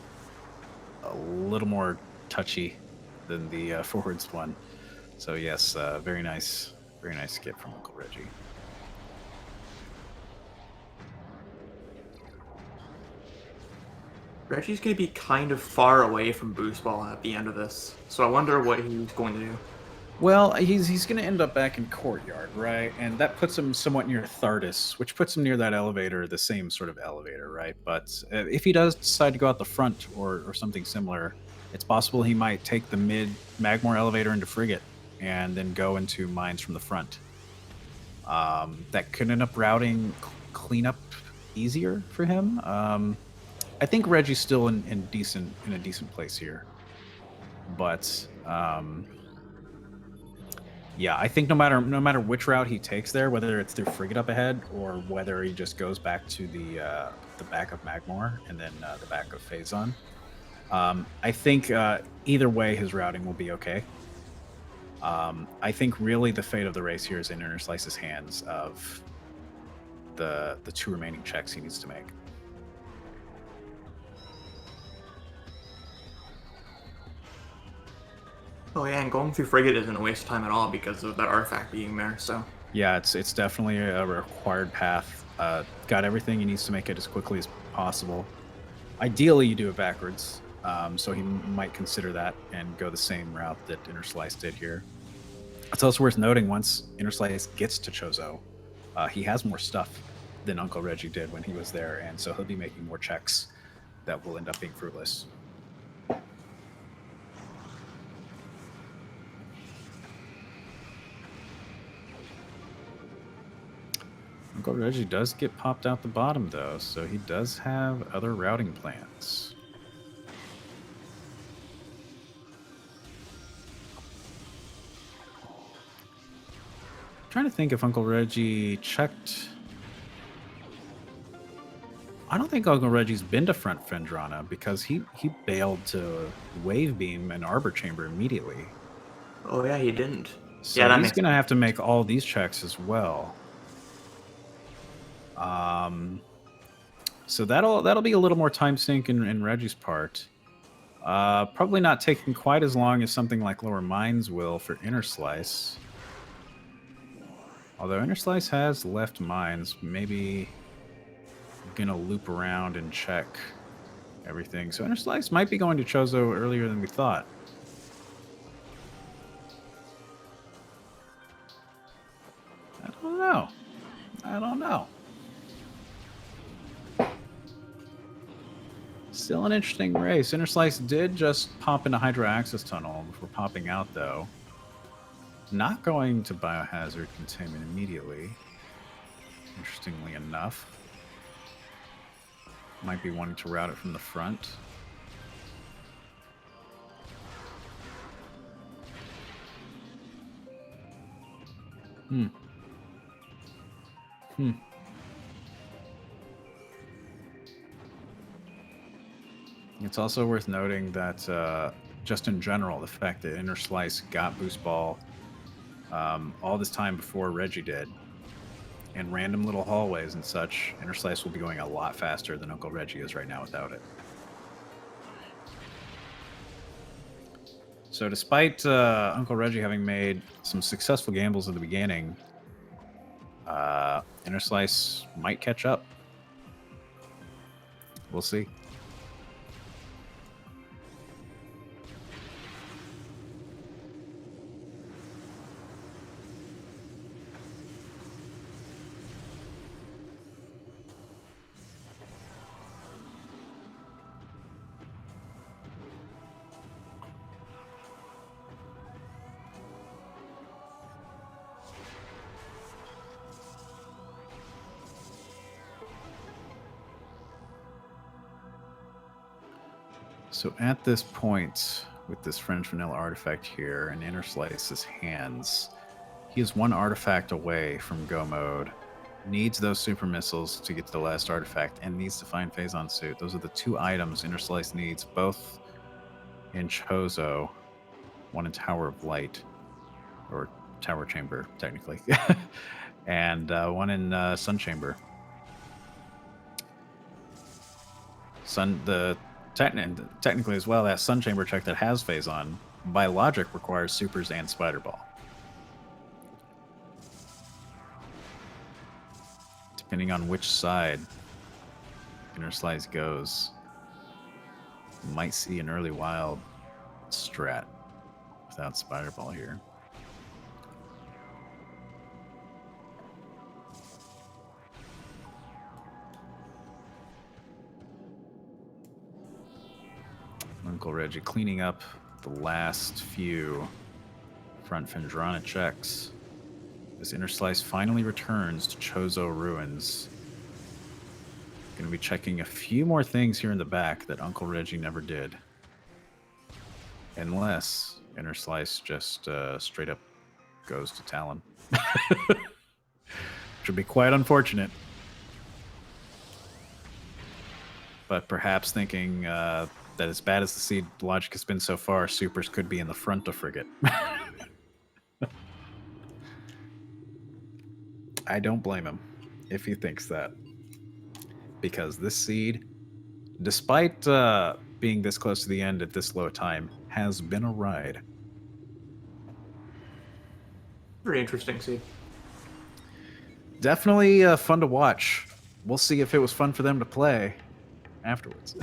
a little more touchy than the forwards one. So yes, very nice skip from Uncle Reggie. Reggie's going to be kind of far away from boost ball at the end of this, so I wonder what he's going to do. Well, he's going to end up back in courtyard, right? And that puts him somewhat near Thardis, which puts him near that elevator, the same sort of elevator, right? But if he does decide to go out the front or something similar, it's possible he might take the mid Magmore elevator into Frigate and then go into mines from the front. That could end up routing cleanup easier for him. I think Reggie's still in a decent place here, but yeah, I think no matter which route he takes there, whether it's through Frigate up ahead or whether he just goes back to the back of Magmore and then the back of Phazon, I think either way his routing will be okay. I think really the fate of the race here is in Interslice's hands of the two remaining checks he needs to make. Oh yeah, and going through Frigate isn't a waste of time at all because of that artifact being there, so... Yeah, it's definitely a required path. Got everything he needs to make it as quickly as possible. Ideally, you do it backwards, so he might consider that and go the same route that Interslice did here. It's also worth noting, once Interslice gets to Chozo, he has more stuff than Uncle Reggie did when he was there, and so he'll be making more checks that will end up being fruitless. Uncle Reggie does get popped out the bottom, though, so he does have other routing plans. I'm trying to think if Uncle Reggie checked... I don't think Uncle Reggie's been to Front Fendrana because he bailed to Wave Beam and Arbor Chamber immediately. Oh yeah, he didn't. So yeah, he's going to have to make all these checks as well. So that'll be a little more time sink in Reggie's part. Probably not taking quite as long as something like Lower Mines will for Interslice. Although Interslice has left mines, maybe gonna loop around and check everything. So Interslice might be going to Chozo earlier than we thought. I don't know. Still an interesting race. Interslice did just pop into Hydra Access Tunnel before popping out, though. Not going to Biohazard Containment immediately. Interestingly enough. Might be wanting to route it from the front. It's also worth noting that just in general, the fact that Interslice got Boost Ball all this time before Reggie did, in random little hallways and such, Interslice will be going a lot faster than Uncle Reggie is right now without it. So despite Uncle Reggie having made some successful gambles at the beginning, Interslice might catch up. We'll see. So at this point, with this French vanilla artifact here in Interslice's hands, he is one artifact away from go mode. Needs those super missiles to get to the last artifact and needs to find Phazon Suit. Those are the two items Interslice needs, both in Chozo, one in Tower of Light, or Tower Chamber, technically, and one in Sun Chamber. Technically as well, that Sun Chamber check that has Phazon, by logic, requires supers and Spider Ball. Depending on which side Interslice goes, you might see an early wild strat without Spider Ball here. Uncle Reggie cleaning up the last few front Phendrana checks. As Interslice finally returns to Chozo Ruins. Going to be checking a few more things here in the back that Uncle Reggie never did. Unless Interslice just straight up goes to Talon. Which would be quite unfortunate. But perhaps thinking that as bad as the seed logic has been so far, supers could be in the front of Frigate. I don't blame him if he thinks that. Because this seed, despite being this close to the end at this low time, has been a ride. Very interesting seed. Definitely fun to watch. We'll see if it was fun for them to play afterwards.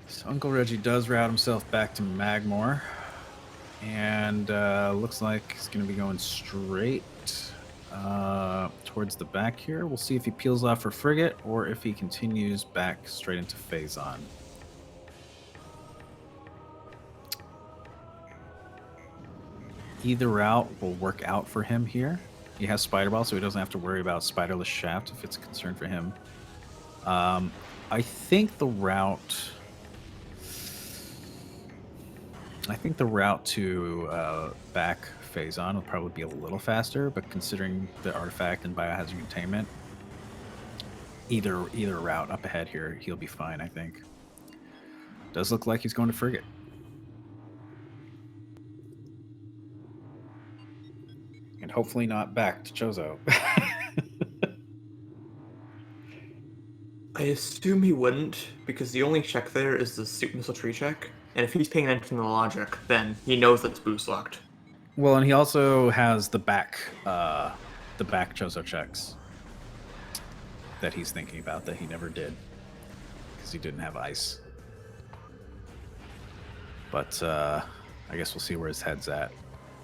So Uncle Reggie does route himself back to Magmore. And looks like he's going to be going straight towards the back here. We'll see if he peels off for Frigate or if he continues back straight into Phazon. Either route will work out for him here. He has Spider Ball, so he doesn't have to worry about Spiderless Shaft if it's a concern for him. I think the route to back Phazon will probably be a little faster, but considering the artifact and biohazard containment, either route up ahead here, he'll be fine, I think. Does look like he's going to Frigate. And hopefully not back to Chozo. I assume he wouldn't, because the only check there is the Super Missile Tree check. And if he's paying attention to the logic, then he knows that's boost locked. Well, and he also has the back Chozo checks that he's thinking about that he never did because he didn't have ice. But I guess we'll see where his head's at.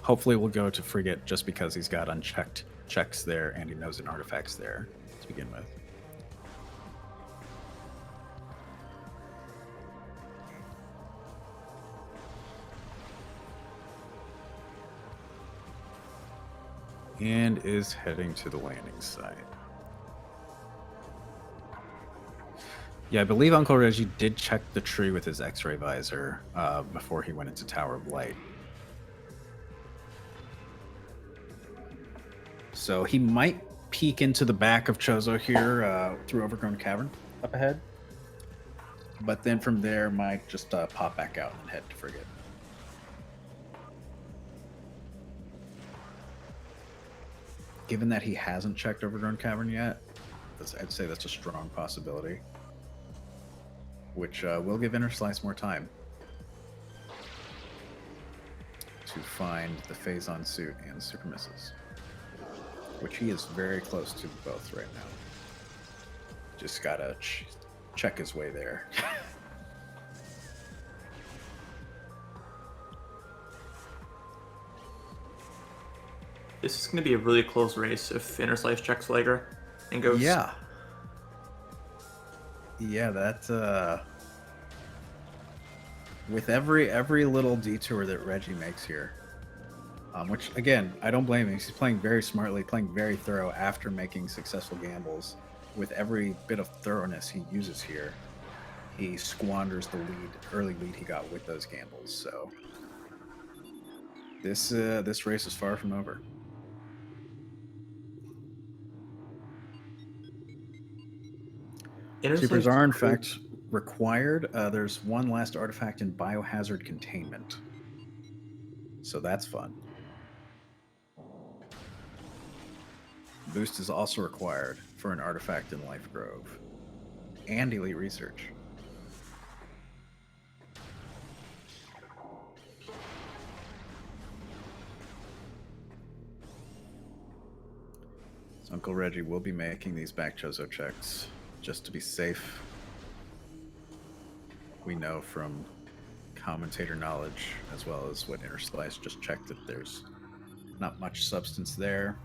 Hopefully we'll go to Frigate just because he's got unchecked checks there and he knows an artifact's there to begin with. And is heading to the landing site. Yeah, I believe Uncle Reggie did check the tree with his X-ray visor before he went into Tower of Light. So he might peek into the back of Chozo here through Overgrown Cavern up ahead. But then from there might just pop back out and head to Frigate. Given that he hasn't checked Overgrown Cavern yet, I'd say that's a strong possibility. Which will give Interslice more time to find the Phazon Suit and Super Missiles. Which he is very close to both right now. Just gotta check his way there. This is going to be a really close race if Interslice checks later and goes. Yeah. Yeah, that with every little detour that Reggie makes here, Which, again, I don't blame him. He's playing very smartly, playing very thorough after making successful gambles. With every bit of thoroughness he uses here, he squanders the early lead he got with those gambles. So this race is far from over. Supers are, in fact, required. There's one last artifact in biohazard containment. So that's fun. Boost is also required for an artifact in Life Grove. And Elite Research. So Uncle Reggie will be making these back Chozo checks just to be safe. We know from commentator knowledge, as well as what Interslice just checked, that there's not much substance there.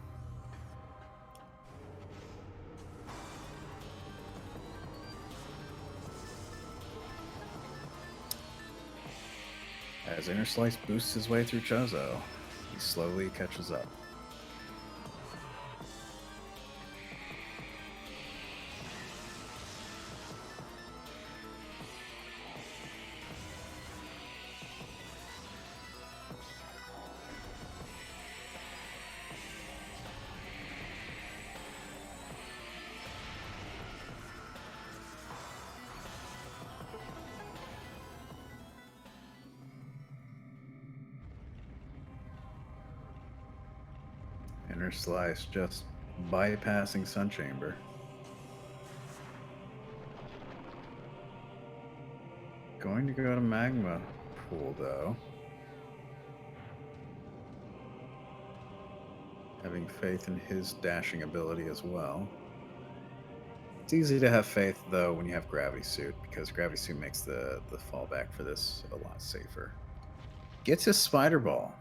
As Interslice boosts his way through Chozo, he slowly catches up. Interslice just bypassing Sun Chamber. Going to go to Magma Pool, though. Having faith in his dashing ability as well. It's easy to have faith, though, when you have Gravity Suit, because Gravity Suit makes the fallback for this a lot safer. Gets his Spider Ball.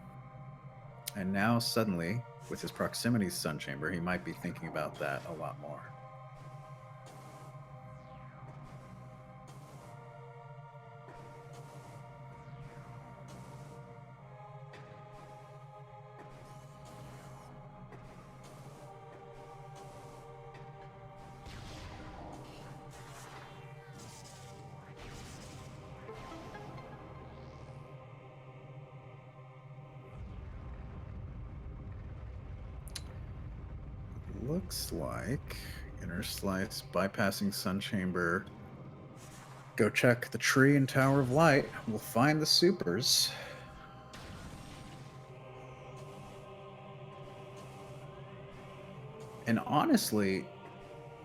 And now, suddenly, with his proximity to Sun Chamber, he might be thinking about that a lot more. Looks like Interslice bypassing Sun Chamber. Go check the tree and Tower of Light. We'll find the supers. And honestly,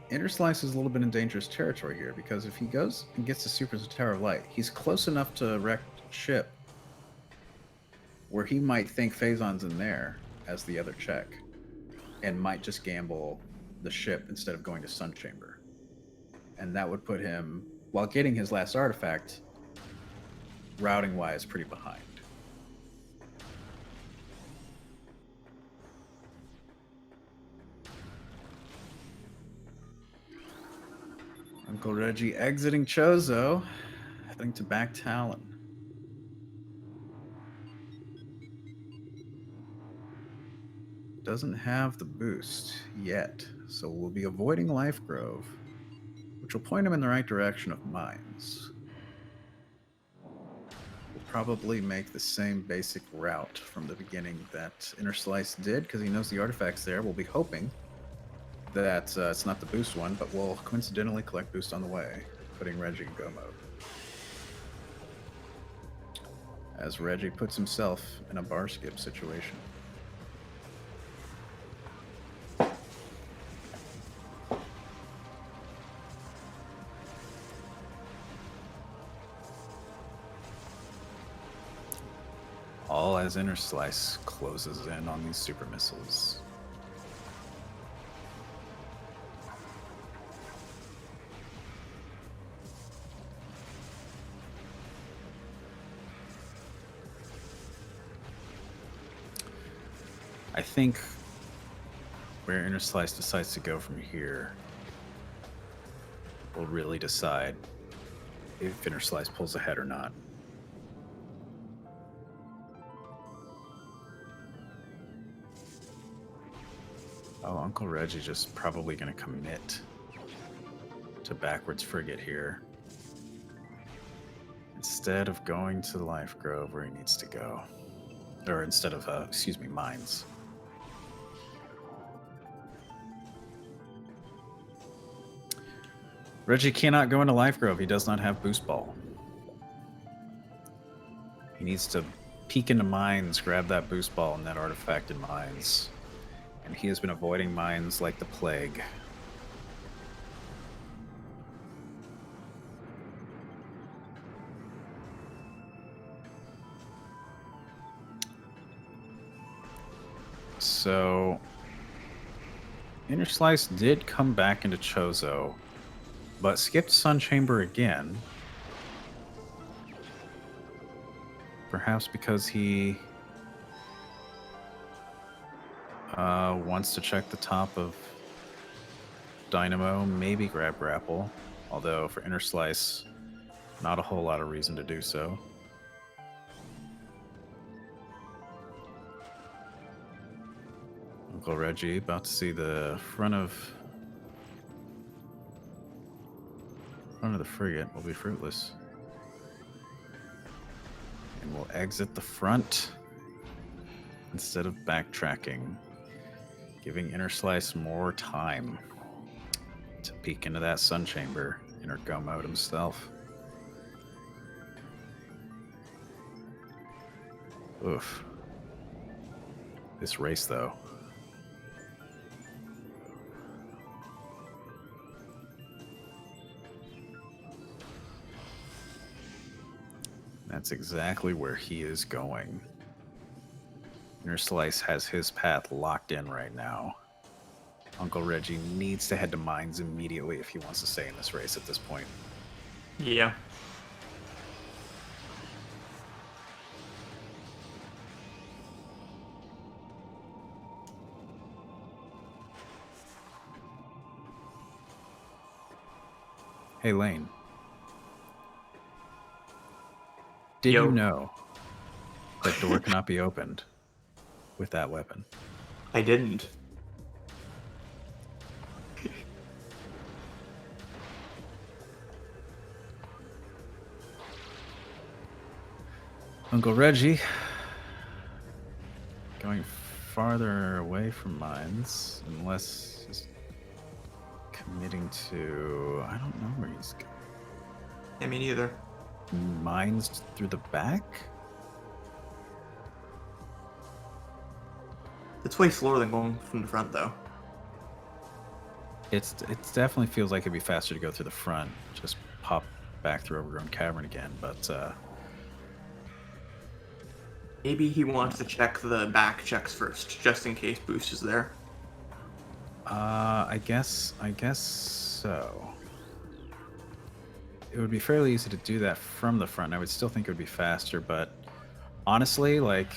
Interslice is a little bit in dangerous territory here, because if he goes and gets the supers and Tower of Light, he's close enough to wreck ship where he might think Phazon's in there as the other check, and might just gamble the ship instead of going to Sun Chamber. And that would put him, while getting his last artifact, routing-wise, pretty behind. Uncle Reggie exiting Chozo, heading to back Talon. Doesn't have the boost yet, so we'll be avoiding Life Grove, which will point him in the right direction of mines. We'll probably make the same basic route from the beginning that Interslice did, because he knows the artifact's there. We'll be hoping that it's not the boost one, but we'll coincidentally collect boost on the way, putting Reggie in go mode. As Reggie puts himself in a bar skip situation. All as Interslice closes in on these super missiles. I think where Interslice decides to go from here will really decide if Interslice pulls ahead or not. Oh, Uncle Reggie just probably going to commit to backwards frigate here. Instead of going to Life Grove where he needs to go. Or instead of, mines. Reggie cannot go into Life Grove. He does not have Boost Ball. He needs to peek into mines, grab that Boost Ball and that artifact in mines. And he has been avoiding mines like the plague. So, Interslice did come back into Chozo, but skipped Sun Chamber again. Perhaps because he wants to check the top of Dynamo, maybe grab Grapple. Although for Interslice, not a whole lot of reason to do so. Uncle Reggie about to see the front of the frigate will be fruitless. And we'll exit the front instead of backtracking, giving Interslice more time to peek into that Sun Chamber and go mode himself. Oof. This race, though. That's exactly where he is going. Interslice has his path locked in right now. Uncle Reggie needs to head to mines immediately if he wants to stay in this race at this point. Yeah. Hey, Lane. Did Yo. you know that door cannot be opened with that weapon? I didn't. Uncle Reggie going farther away from mines, unless he's committing to... I don't know where he's going. I mean, either. Mines through the back? It's way slower than going from the front, though. It definitely feels like it'd be faster to go through the front, just pop back through Overgrown Cavern again, but Maybe he wants to check the back checks first, just in case Boost is there. I guess so. It would be fairly easy to do that from the front. I would still think it would be faster, but honestly, like,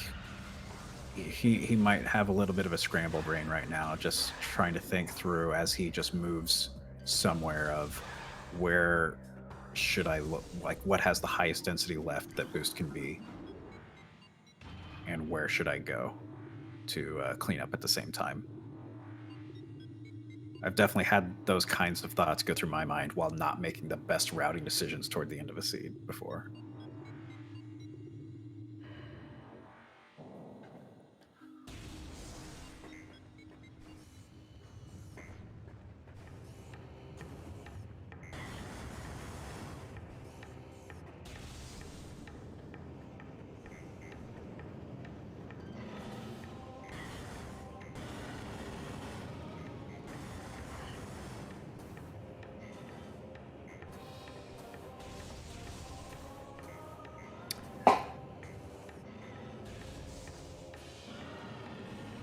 he might have a little bit of a scramble brain right now, just trying to think through as he just moves somewhere of where should I look, like what has the highest density left that Boost can be, and where should I go to clean up at the same time. I've definitely had those kinds of thoughts go through my mind while not making the best routing decisions toward the end of a seed before.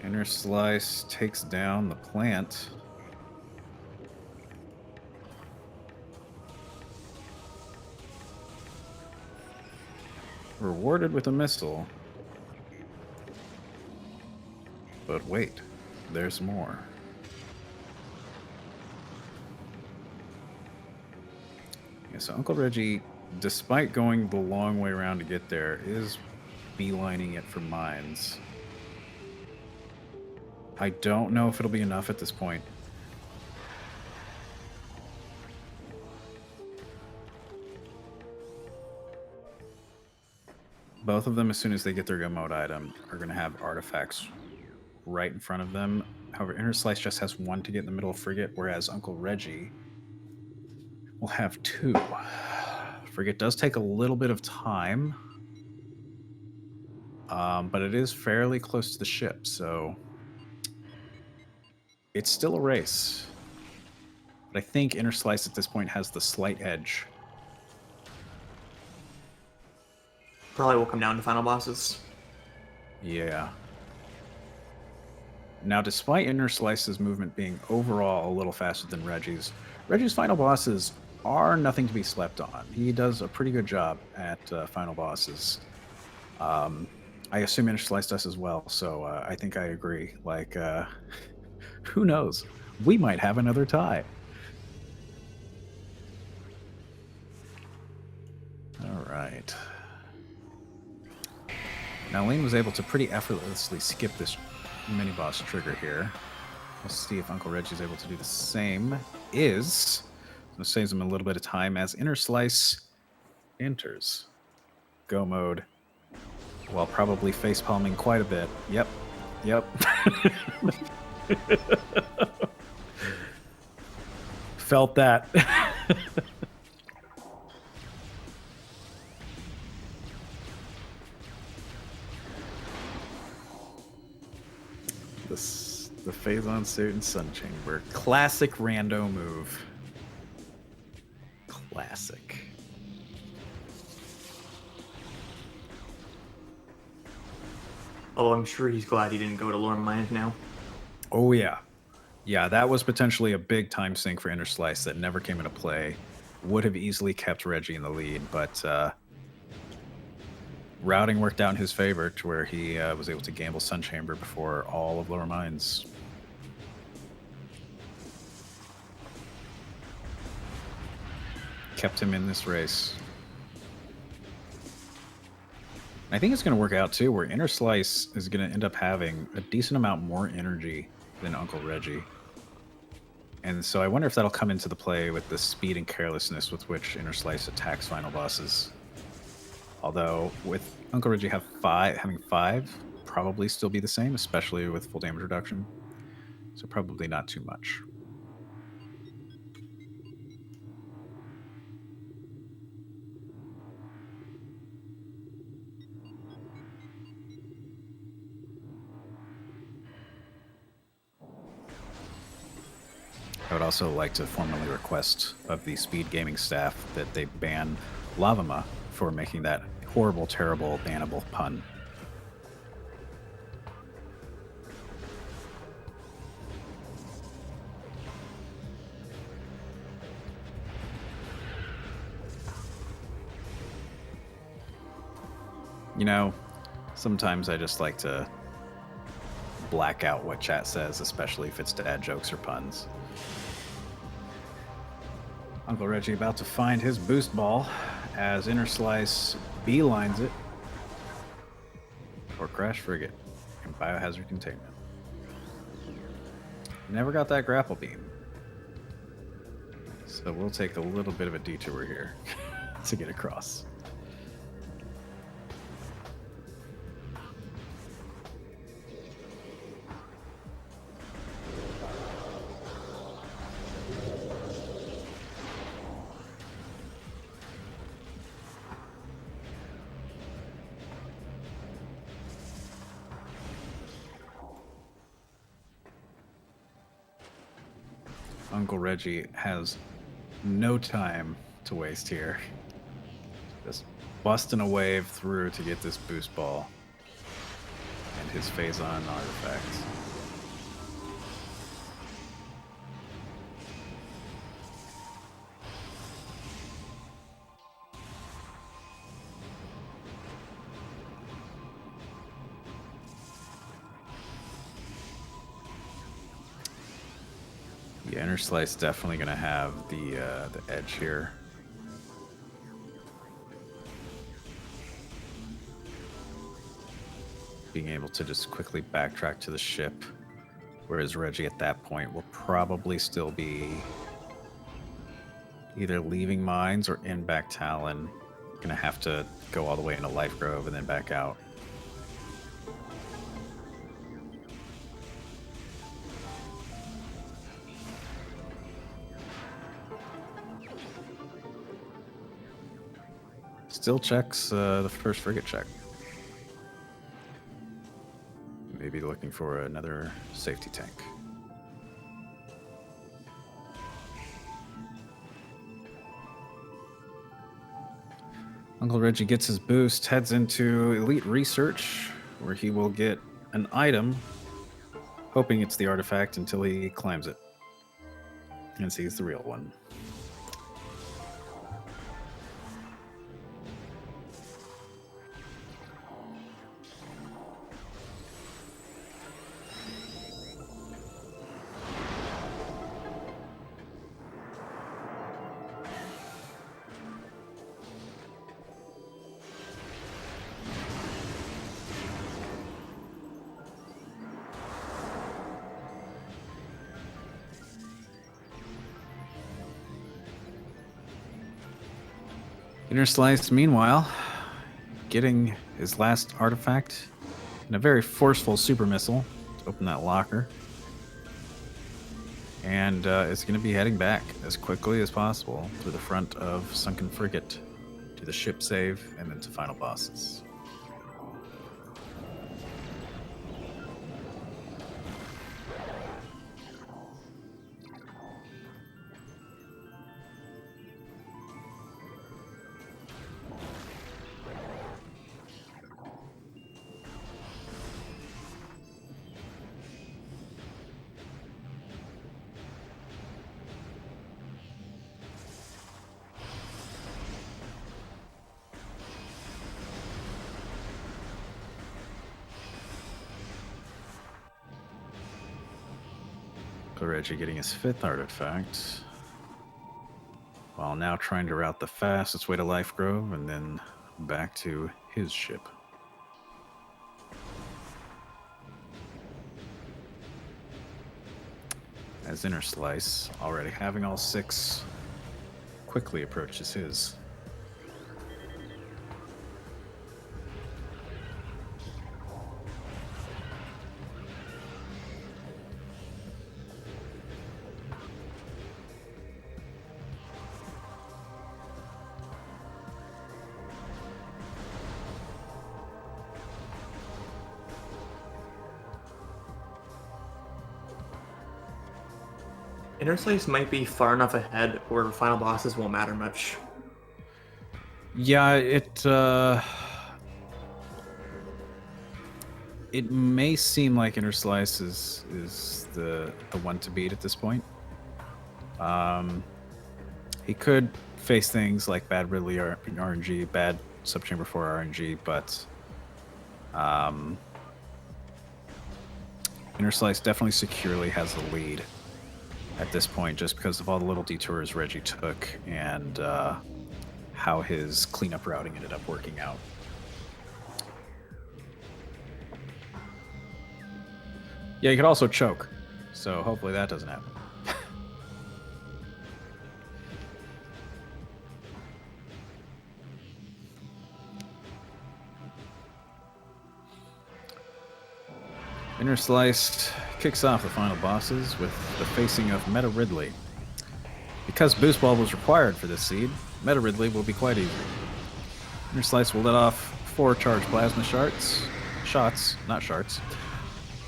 Interslice takes down the plant. Rewarded with a missile. But wait, there's more. Yeah, so Uncle Reggie, despite going the long way around to get there, is beelining it for mines. I don't know if it'll be enough at this point. Both of them, as soon as they get their go mode item, are going to have artifacts right in front of them. However, Interslice just has one to get in the middle of Frigate, whereas Uncle Reggie will have two. Frigate does take a little bit of time, but it is fairly close to the ship, so it's still a race. But I think Interslice at this point has the slight edge. Probably will come down to final bosses. Yeah. Now, despite Interslice's movement being overall a little faster than Reggie's, Reggie's final bosses are nothing to be slept on. He does a pretty good job at final bosses. I assume Interslice does as well, so I think I agree. Like, who knows? We might have another tie. All right. Now, Lane was able to pretty effortlessly skip this mini-boss trigger here. We'll see if Uncle Reggie's able to do the same. So it saves him a little bit of time as Interslice enters go mode while probably facepalming quite a bit. Yep. Felt that. The Phazon suit and Sun Chamber. Classic Rando move. Classic. Although I'm sure he's glad he didn't go to Lore Mines now. Oh, yeah. Yeah, that was potentially a big time sink for Interslice that never came into play. Would have easily kept Reggie in the lead, but routing worked out in his favor to where he was able to gamble Sun Chamber before all of Lower Mines. Kept him in this race. I think it's going to work out too, where Interslice is going to end up having a decent amount more energy than Uncle Reggie. And so I wonder if that'll come into the play with the speed and carelessness with which Interslice attacks final bosses. Although with Uncle Reggie having five, probably still be the same, especially with full damage reduction. So probably not too much. I would also like to formally request of the SpeedGaming staff that they ban Lavama for making that horrible, terrible, bannable pun. You know, sometimes I just like to black out what chat says, especially if it's dad jokes or puns. Uncle Reggie about to find his boost ball as Interslice beelines it for Crash Frigate and Biohazard Containment. Never got that grapple beam. So we'll take a little bit of a detour here to get across. Uncle Reggie has no time to waste here. Just busting a wave through to get this boost ball and his Phazon artifacts. Yeah, Interslice definitely going to have the edge here. Being able to just quickly backtrack to the ship Whereas Reggie at that point will probably still be either leaving mines or in back Talon. Gonna have to go all the way into Life Grove and then back out. Still checks the first frigate check. Maybe looking for another safety tank. Uncle Reggie gets his boost, heads into Elite Research, where he will get an item, hoping it's the artifact until he climbs it and sees the real one. Interslice, meanwhile, getting his last artifact in a very forceful super missile to open that locker. And is going to be heading back as quickly as possible to the front of Sunken Frigate, to the ship save, and then to final bosses. Reggie getting his 5th artifact, while now trying to route the fastest way to Life Grove and then back to his ship. As Interslice, already having all 6, quickly approaches his. Interslice might be far enough ahead where final bosses won't matter much. Yeah, it may seem like Interslice is the one to beat at this point. He could face things like bad Ridley RNG, bad Subchamber 4 RNG, but Interslice definitely securely has the lead at this point, just because of all the little detours Reggie took and how his cleanup routing ended up working out. Yeah, you could also choke, so hopefully that doesn't happen. Interslice kicks off the final bosses with the facing of Meta Ridley. Because Boost Ball was required for this seed, Meta Ridley will be quite easy. Interslice will let off 4 charged plasma shots, not shards.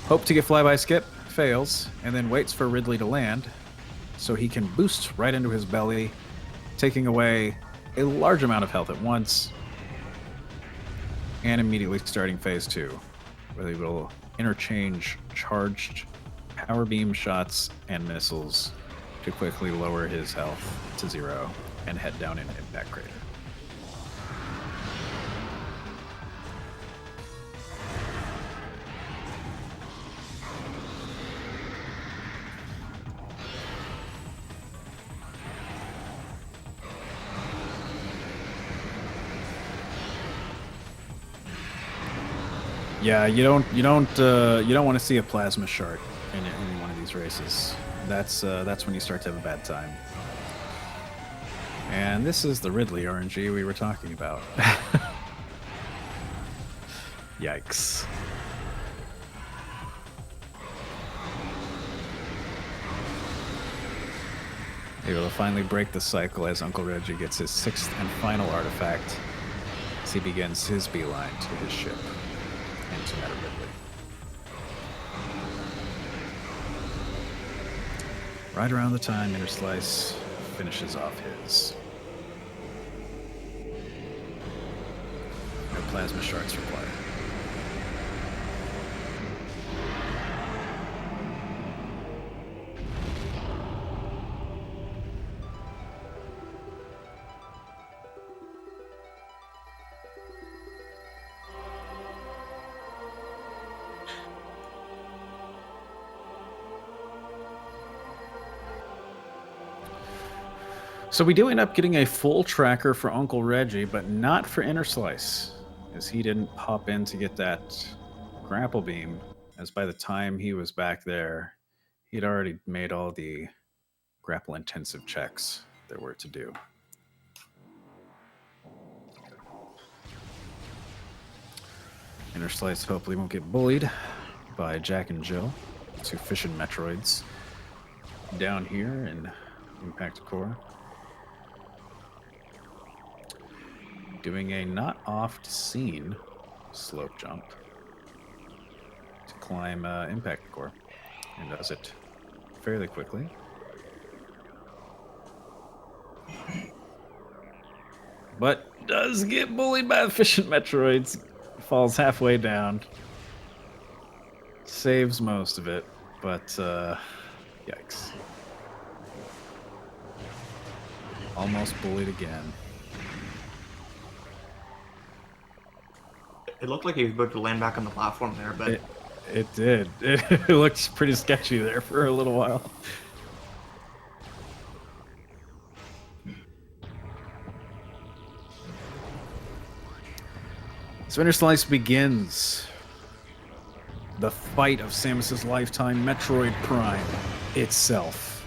Hope to get flyby skip, fails, and then waits for Ridley to land so he can boost right into his belly, taking away a large amount of health at once, and immediately starting phase 2, where they will interchange charged power beam shots and missiles to quickly lower his health to 0 and head down into Impact Crater. Yeah, you don't want to see a plasma shard in any one of these races. That's when you start to have a bad time. And this is the Ridley RNG we were talking about. Yikes. Able to finally break the cycle as Uncle Reggie gets his 6th and final artifact as he begins his beeline to his ship and to Meta Ridley. Right around the time Interslice finishes off his. No plasma shards required. So we do end up getting a full tracker for Uncle Reggie, but not for Interslice, as he didn't pop in to get that grapple beam, as by the time he was back there, he'd already made all the grapple-intensive checks there were to do. Interslice hopefully won't get bullied by Jack and Jill, 2 fishing Metroids, down here in Impact Core. Doing a not oft-seen slope jump to climb Impact Core, and does it fairly quickly. But does get bullied by the fishing Metroids. Falls halfway down. Saves most of it, but yikes. Almost bullied again. It looked like he was about to land back on the platform there, but it did. It looked pretty sketchy there for a little while. So Interslice begins the fight of Samus's lifetime, Metroid Prime itself.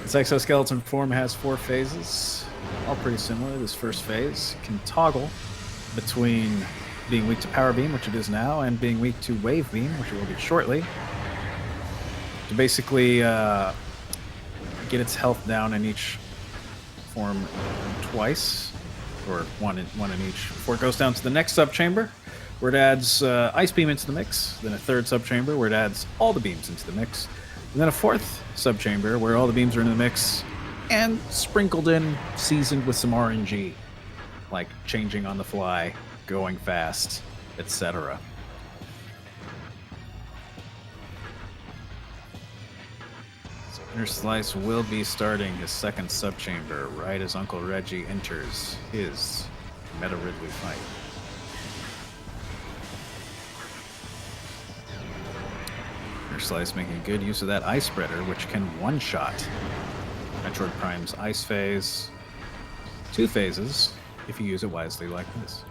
Its exoskeleton form has 4 phases, all pretty similar. This first phase can toggle between being weak to Power Beam, which it is now, and being weak to Wave Beam, which it will be shortly, to basically get its health down in each form twice, or one in each, before it goes down to the next subchamber, where it adds Ice Beam into the mix, then a third subchamber where it adds all the beams into the mix, and then a 4th subchamber where all the beams are in the mix, and sprinkled in, seasoned with some RNG, like changing on the fly, going fast, etc. So Interslice will be starting his 2nd subchamber right as Uncle Reggie enters his Meta Ridley fight. Interslice making good use of that Ice Spreader, which can one-shot Metroid Prime's Ice Phase, 2 phases, if you use it wisely like this.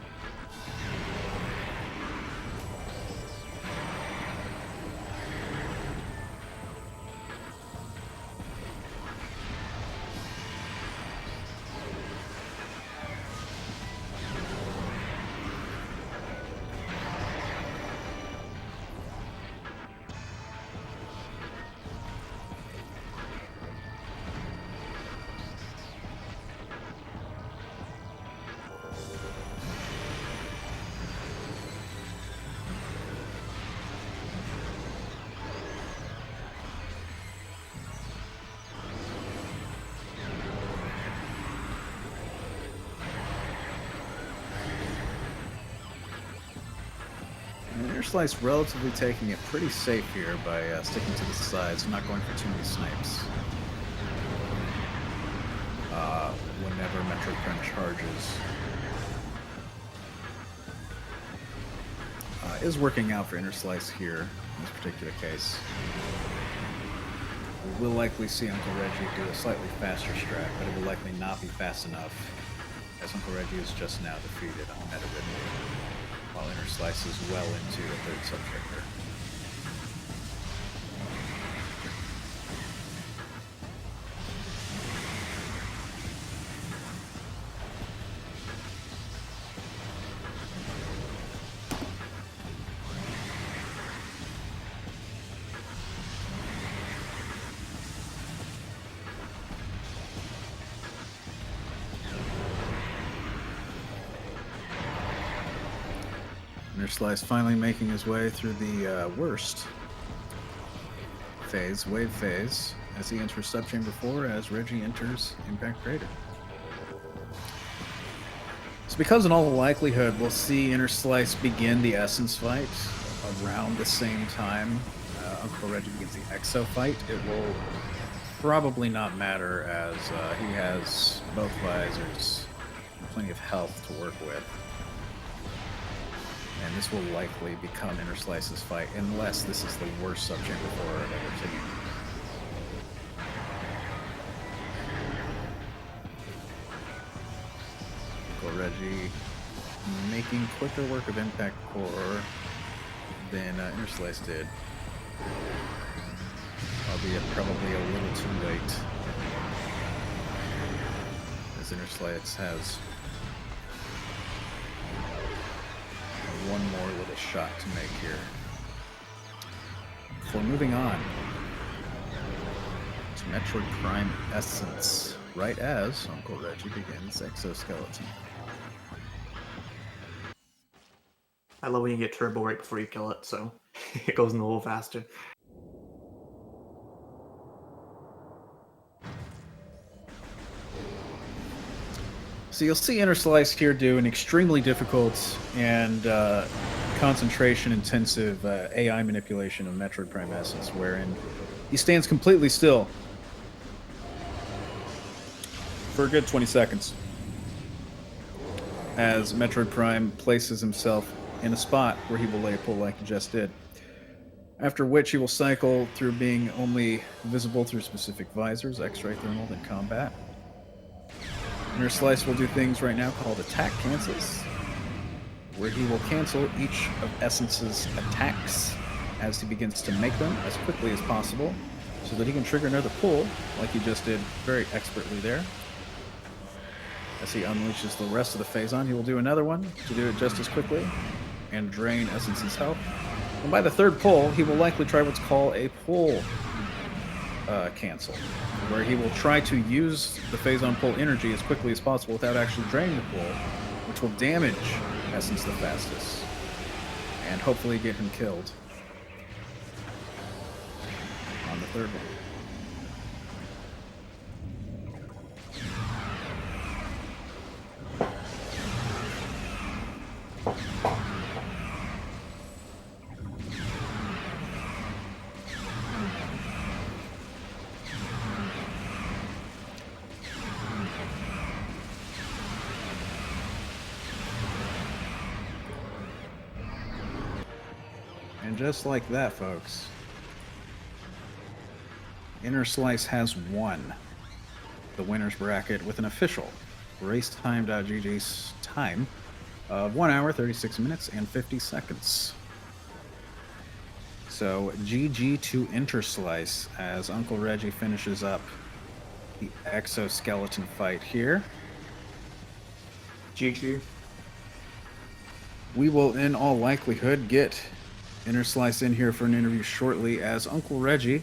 Interslice relatively taking it pretty safe here by sticking to the sides and not going for too many snipes. Whenever Metroid Prime charges. Is working out for Interslice here in this particular case. We will likely see Uncle Reggie do a slightly faster strat, but it will likely not be fast enough, as Uncle Reggie is just now defeated on Meta Ridley, while Interslice is well into the 3rd subchamber. Interslice finally making his way through the worst phase, wave phase, as he enters Subchamber 4 as Reggie enters Impact Crater. So because in all likelihood we'll see Interslice begin the Essence fight around the same time Uncle Reggie begins the Exo fight, it will probably not matter as he has both visors and plenty of health to work with. And this will likely become Interslice's fight, unless this is the worst Subchamber 4 I've ever seen. Uncle Reggie making quicker work of Impact Core than Interslice did. Albeit probably a little too late. As Interslice has one more little shot to make here. Before moving on to Metroid Prime Essence, right as Uncle Reggie begins Exoskeleton. I love when you get turbo right before you kill it, so it goes in a little faster. So you'll see Interslice here do an extremely difficult and concentration-intensive AI manipulation of Metroid Prime Essence, wherein he stands completely still for a good 20 seconds as Metroid Prime places himself in a spot where he will lay a pull like he just did. After which he will cycle through being only visible through specific visors, X-ray thermal, then combat. Interslice will do things right now called attack cancels, where he will cancel each of Essence's attacks as he begins to make them as quickly as possible, so that he can trigger another pull, like he just did very expertly there. As he unleashes the rest of the Phazon, he will do another one to do it just as quickly, and drain Essence's health. And by the third pull, he will likely try what's called a pull cancel, where he will try to use the Phazon pull energy as quickly as possible without actually draining the pull, which will damage Essence the fastest, and hopefully get him killed on the third one. And just like that, folks, Interslice has won the winner's bracket with an official racetime.gg's time of 1 hour, 36 minutes, and 50 seconds. So, GG to Interslice as Uncle Reggie finishes up the exoskeleton fight here. GG. We will, in all likelihood, get Interslice in here for an interview shortly as Uncle Reggie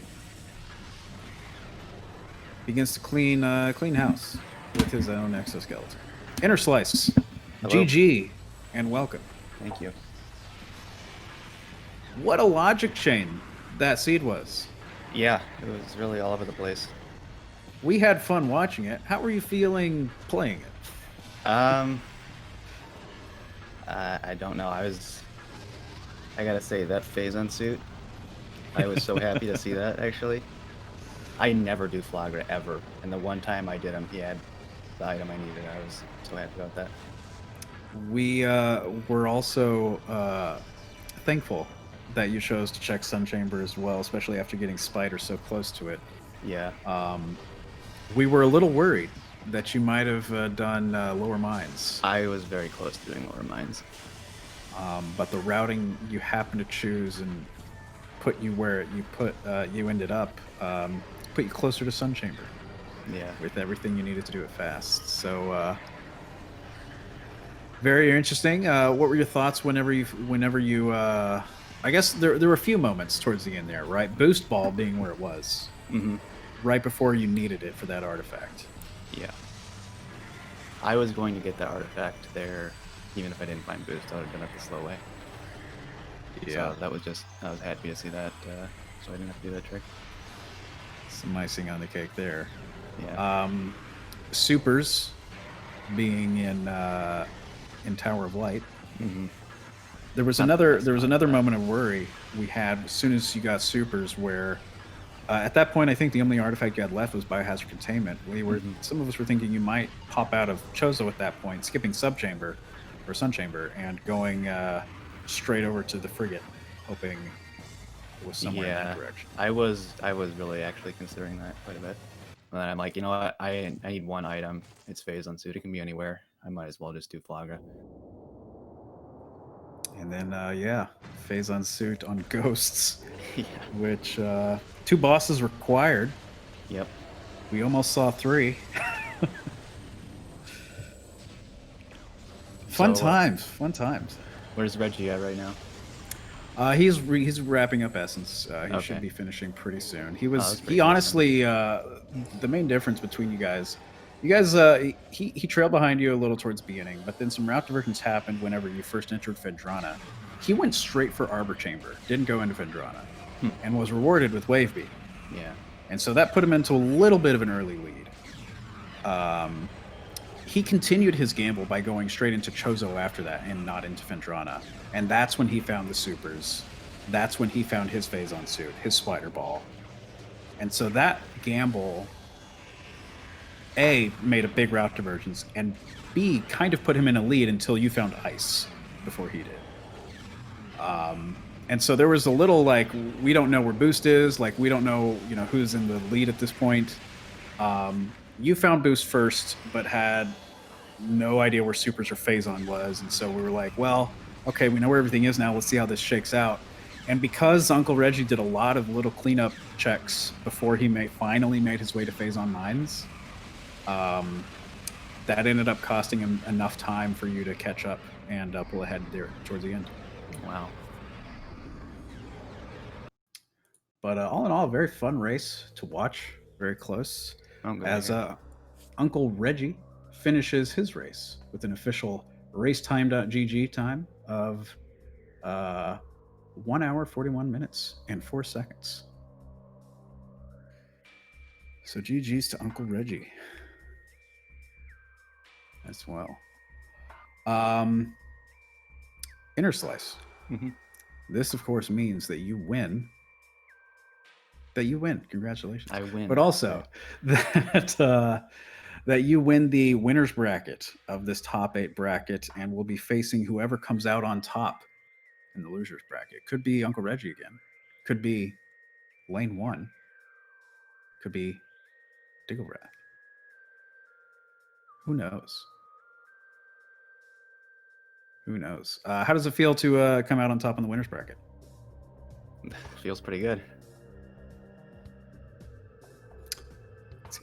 begins to clean house with his own exoskeleton. Interslice, Hello. GG, and welcome. Thank you. What a logic chain that seed was. Yeah, it was really all over the place. We had fun watching it. How were you feeling playing it? I don't know. I gotta say, that Phazon suit, I was so happy to see that, actually. I never do Flagra, ever. And the one time I did him, he had the item I needed. I was so happy about that. We were also thankful that you chose to check Sun Chamber as well, especially after getting Spider so close to it. Yeah. We were a little worried that you might have done Lower Mines. I was very close to doing Lower Mines. But the routing you happened to choose and put you where you ended up, put you closer to Sun Chamber. Yeah. With everything you needed to do it fast. So, very interesting. What were your thoughts whenever you? I guess there were a few moments towards the end there, right? Boost Ball being where it was, right before you needed it for that artifact. Yeah. I was going to get that artifact there, even if I didn't find Boost. I would have done it the slow way. Yeah. So that was just, I was happy to see that, so I didn't have to do that trick. Some icing on the cake there. Yeah. Supers being in Tower of Light. Mhm. There was Not the another best there was spot another for that. moment of worry we had as soon as you got supers where at that point I think the only artifact you had left was biohazard containment. Some of us were thinking you might pop out of Chozo at that point, skipping subchamber or sun chamber and going straight over to the frigate, hoping it was somewhere in that Yeah, direction. I was really actually considering that quite a bit. And then I'm like, you know what? I need one item. It's phase on suit. It can be anywhere. I might as well just do Flagra. And then Phazon suit on ghosts, Yeah. which 2 bosses required. Yep. We almost saw 3. Fun So, times. Where's Reggie at right now? He's wrapping up Essence. He Okay. should be finishing pretty soon. that's pretty He close honestly the main difference between you guys he trailed behind you a little towards the beginning, but then some route diversions happened whenever you first entered Phendrana. He went straight for Arbor Chamber, didn't go into Phendrana, and was rewarded with Wave Beam. Yeah. And so that put him into a little bit of an early lead. He continued his gamble by going straight into Chozo after that and not into Phendrana. And that's when he found the supers. That's when he found his Phazon suit, his Spider Ball. And so that gamble, A, made a big route divergence, and B, kind of put him in a lead until you found Ice before he did. And so there was a little like, we don't know where Boost is, like we don't know, who's in the lead at this point. You found Boost first, but had no idea where Supers or Phazon was, and so we were like, well, okay, we know where everything is now. Let's see how this shakes out. And because Uncle Reggie did a lot of little cleanup checks before he finally made his way to Phazon Mines, that ended up costing him enough time for you to catch up and pull ahead there towards the end. Wow. But all in all, a very fun race to watch. Very close. I'm good. As Uncle Reggie finishes his race with an official racetime.gg time of 1 hour, 41 minutes, and 4 seconds. So GG's to Uncle Reggie as well. Interslice. Mm-hmm. This, of course, means that you win. Congratulations. I win. But also that you win the winner's bracket of this top 8 bracket and will be facing whoever comes out on top in the loser's bracket. Could be Uncle Reggie again. Could be Lane 1. Could be Digglerath. Who knows? How does it feel to come out on top in the winner's bracket? Feels pretty good.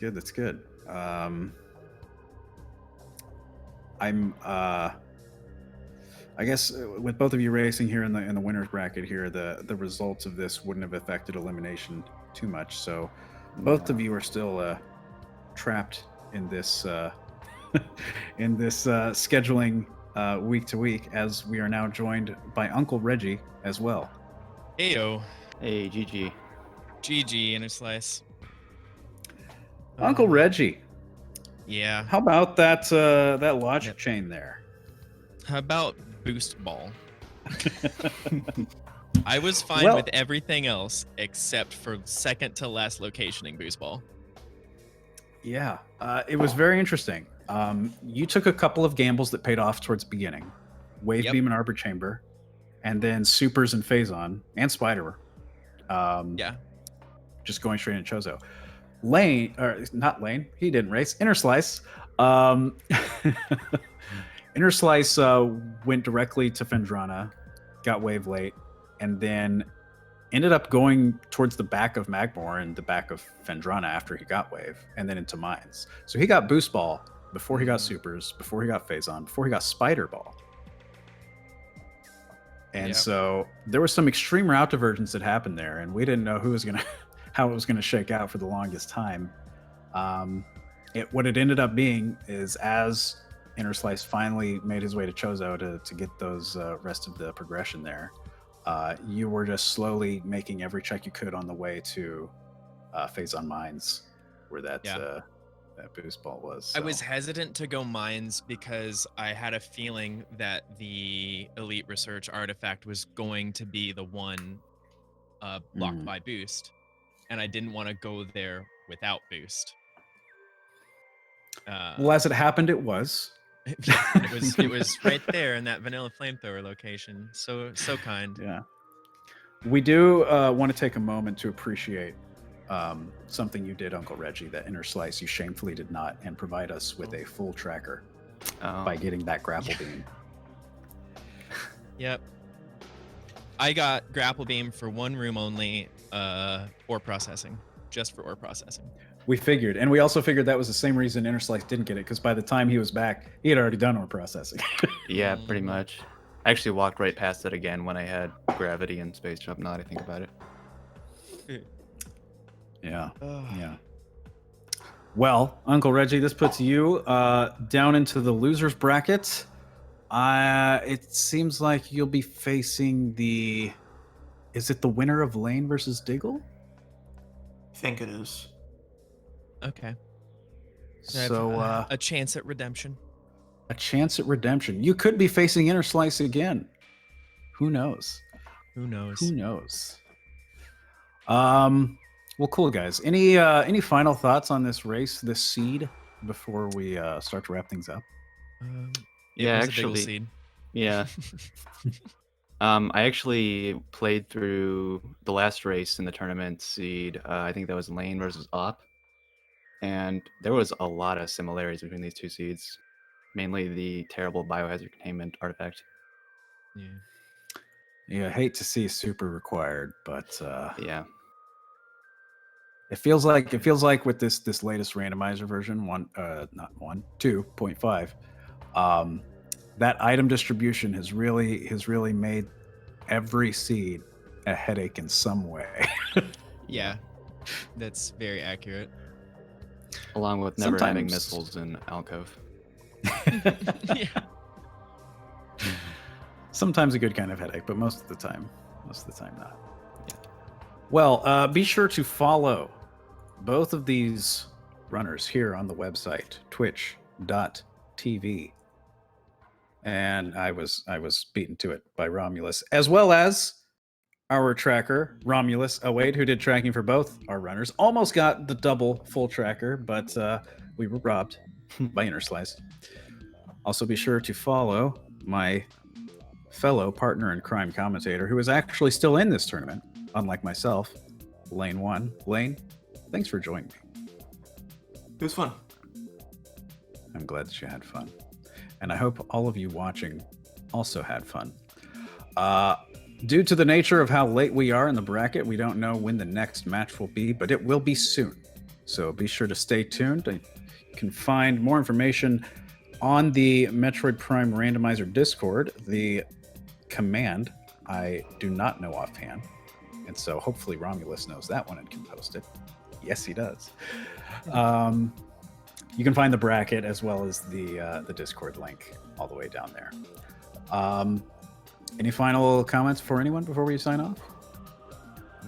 That's good. I'm I guess with both of you racing here in the winners bracket here, the results of this wouldn't have affected elimination too much. So both of you are still trapped in this in this scheduling week to week, as we are now joined by Uncle Reggie as well. Heyo. Hey, GG. GG, Interslice. Uncle Reggie, Yeah. how about that logic chain there? How about Boost Ball? I was fine Well- with everything else except for second to last locationing Boost Ball. Yeah, it was very interesting. You took a couple of gambles that paid off towards the beginning. Wave Yep. Beam and Arbor Chamber, and then Supers and Phazon, and Spider. Yeah. Just going straight into Chozo. Lane, or not Lane, he didn't race. Interslice. Interslice went directly to Phendrana, got wave late, and then ended up going towards the back of Magmore and the back of Phendrana after he got wave, and then into Mines. So he got Boost Ball before he got Supers, before he got Phazon, before he got Spider Ball. And Yep. so there was some extreme route divergence that happened there, and we didn't know how it was gonna shake out for the longest time. What it ended up being is, as Interslice finally made his way to Chozo to get those rest of the progression there, You were just slowly making every check you could on the way to Phase on Mines, where that boost ball was. I was hesitant to go mines because I had a feeling that the Elite Research artifact was going to be the one blocked by boost, and I didn't want to go there without boost. Well, as it happened, it was. It was right there in that vanilla flamethrower location. So kind. Yeah. We do want to take a moment to appreciate something you did, Uncle Reggie, that Interslice you shamefully did not, and provide us with a full tracker by getting that grapple beam. Yep. I got grapple beam for one room only, ore processing, just for ore processing. We figured, and we also figured that was the same reason Interslice didn't get it, because by the time he was back, he had already done ore processing. Yeah, pretty much. I actually walked right past it again when I had gravity and space jump. Now that I think about it. Yeah, yeah. Well, Uncle Reggie, this puts you down into the losers bracket. It seems like you'll be facing the... Is it the winner of Lane versus Diggle? I think it is. Okay. So a chance at redemption. A chance at redemption. You could be facing Interslice again. Who knows? Who knows? Who knows? Well, cool, guys. Any final thoughts on this race, this seed, before we start to wrap things up? Yeah, was a actually, Diggle seed. Yeah. I actually played through the last race in the tournament seed. I think that was Lane versus Op. And there was a lot of similarities between these two seeds, mainly the terrible biohazard containment artifact. Yeah. Yeah, I hate to see super required, but Yeah. it feels like with this latest randomizer version, 2.5, that item distribution has really made every seed a headache in some way. Yeah, that's very accurate. Along with never having Sometimes- missiles in Alcove. Yeah. Sometimes a good kind of headache, but most of the time not. Yeah. Well, be sure to follow both of these runners here on the website, twitch.tv. And I was beaten to it by Romulus, as well as our tracker, Romulus08, who did tracking for both our runners. Almost got the double full tracker, but we were robbed by Interslice. Also, be sure to follow my fellow partner in crime commentator, who is actually still in this tournament, unlike myself, Lane 1. Lane, thanks for joining me. It was fun. I'm glad that you had fun. And I hope all of you watching also had fun. Due to the nature of how late we are in the bracket, we don't know when the next match will be, but it will be soon. So be sure to stay tuned. You can find more information on the Metroid Prime Randomizer Discord. The command I do not know offhand, and so hopefully Romulus knows that one and can post it. Yes, he does. You can find the bracket as well as the Discord link all the way down there. Any final comments for anyone before we sign off?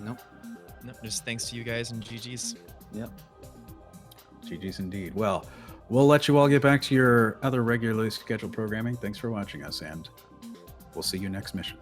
Nope. No, just thanks to you guys and GG's. Yep. GG's indeed. Well, we'll let you all get back to your other regularly scheduled programming. Thanks for watching us, and we'll see you next mission.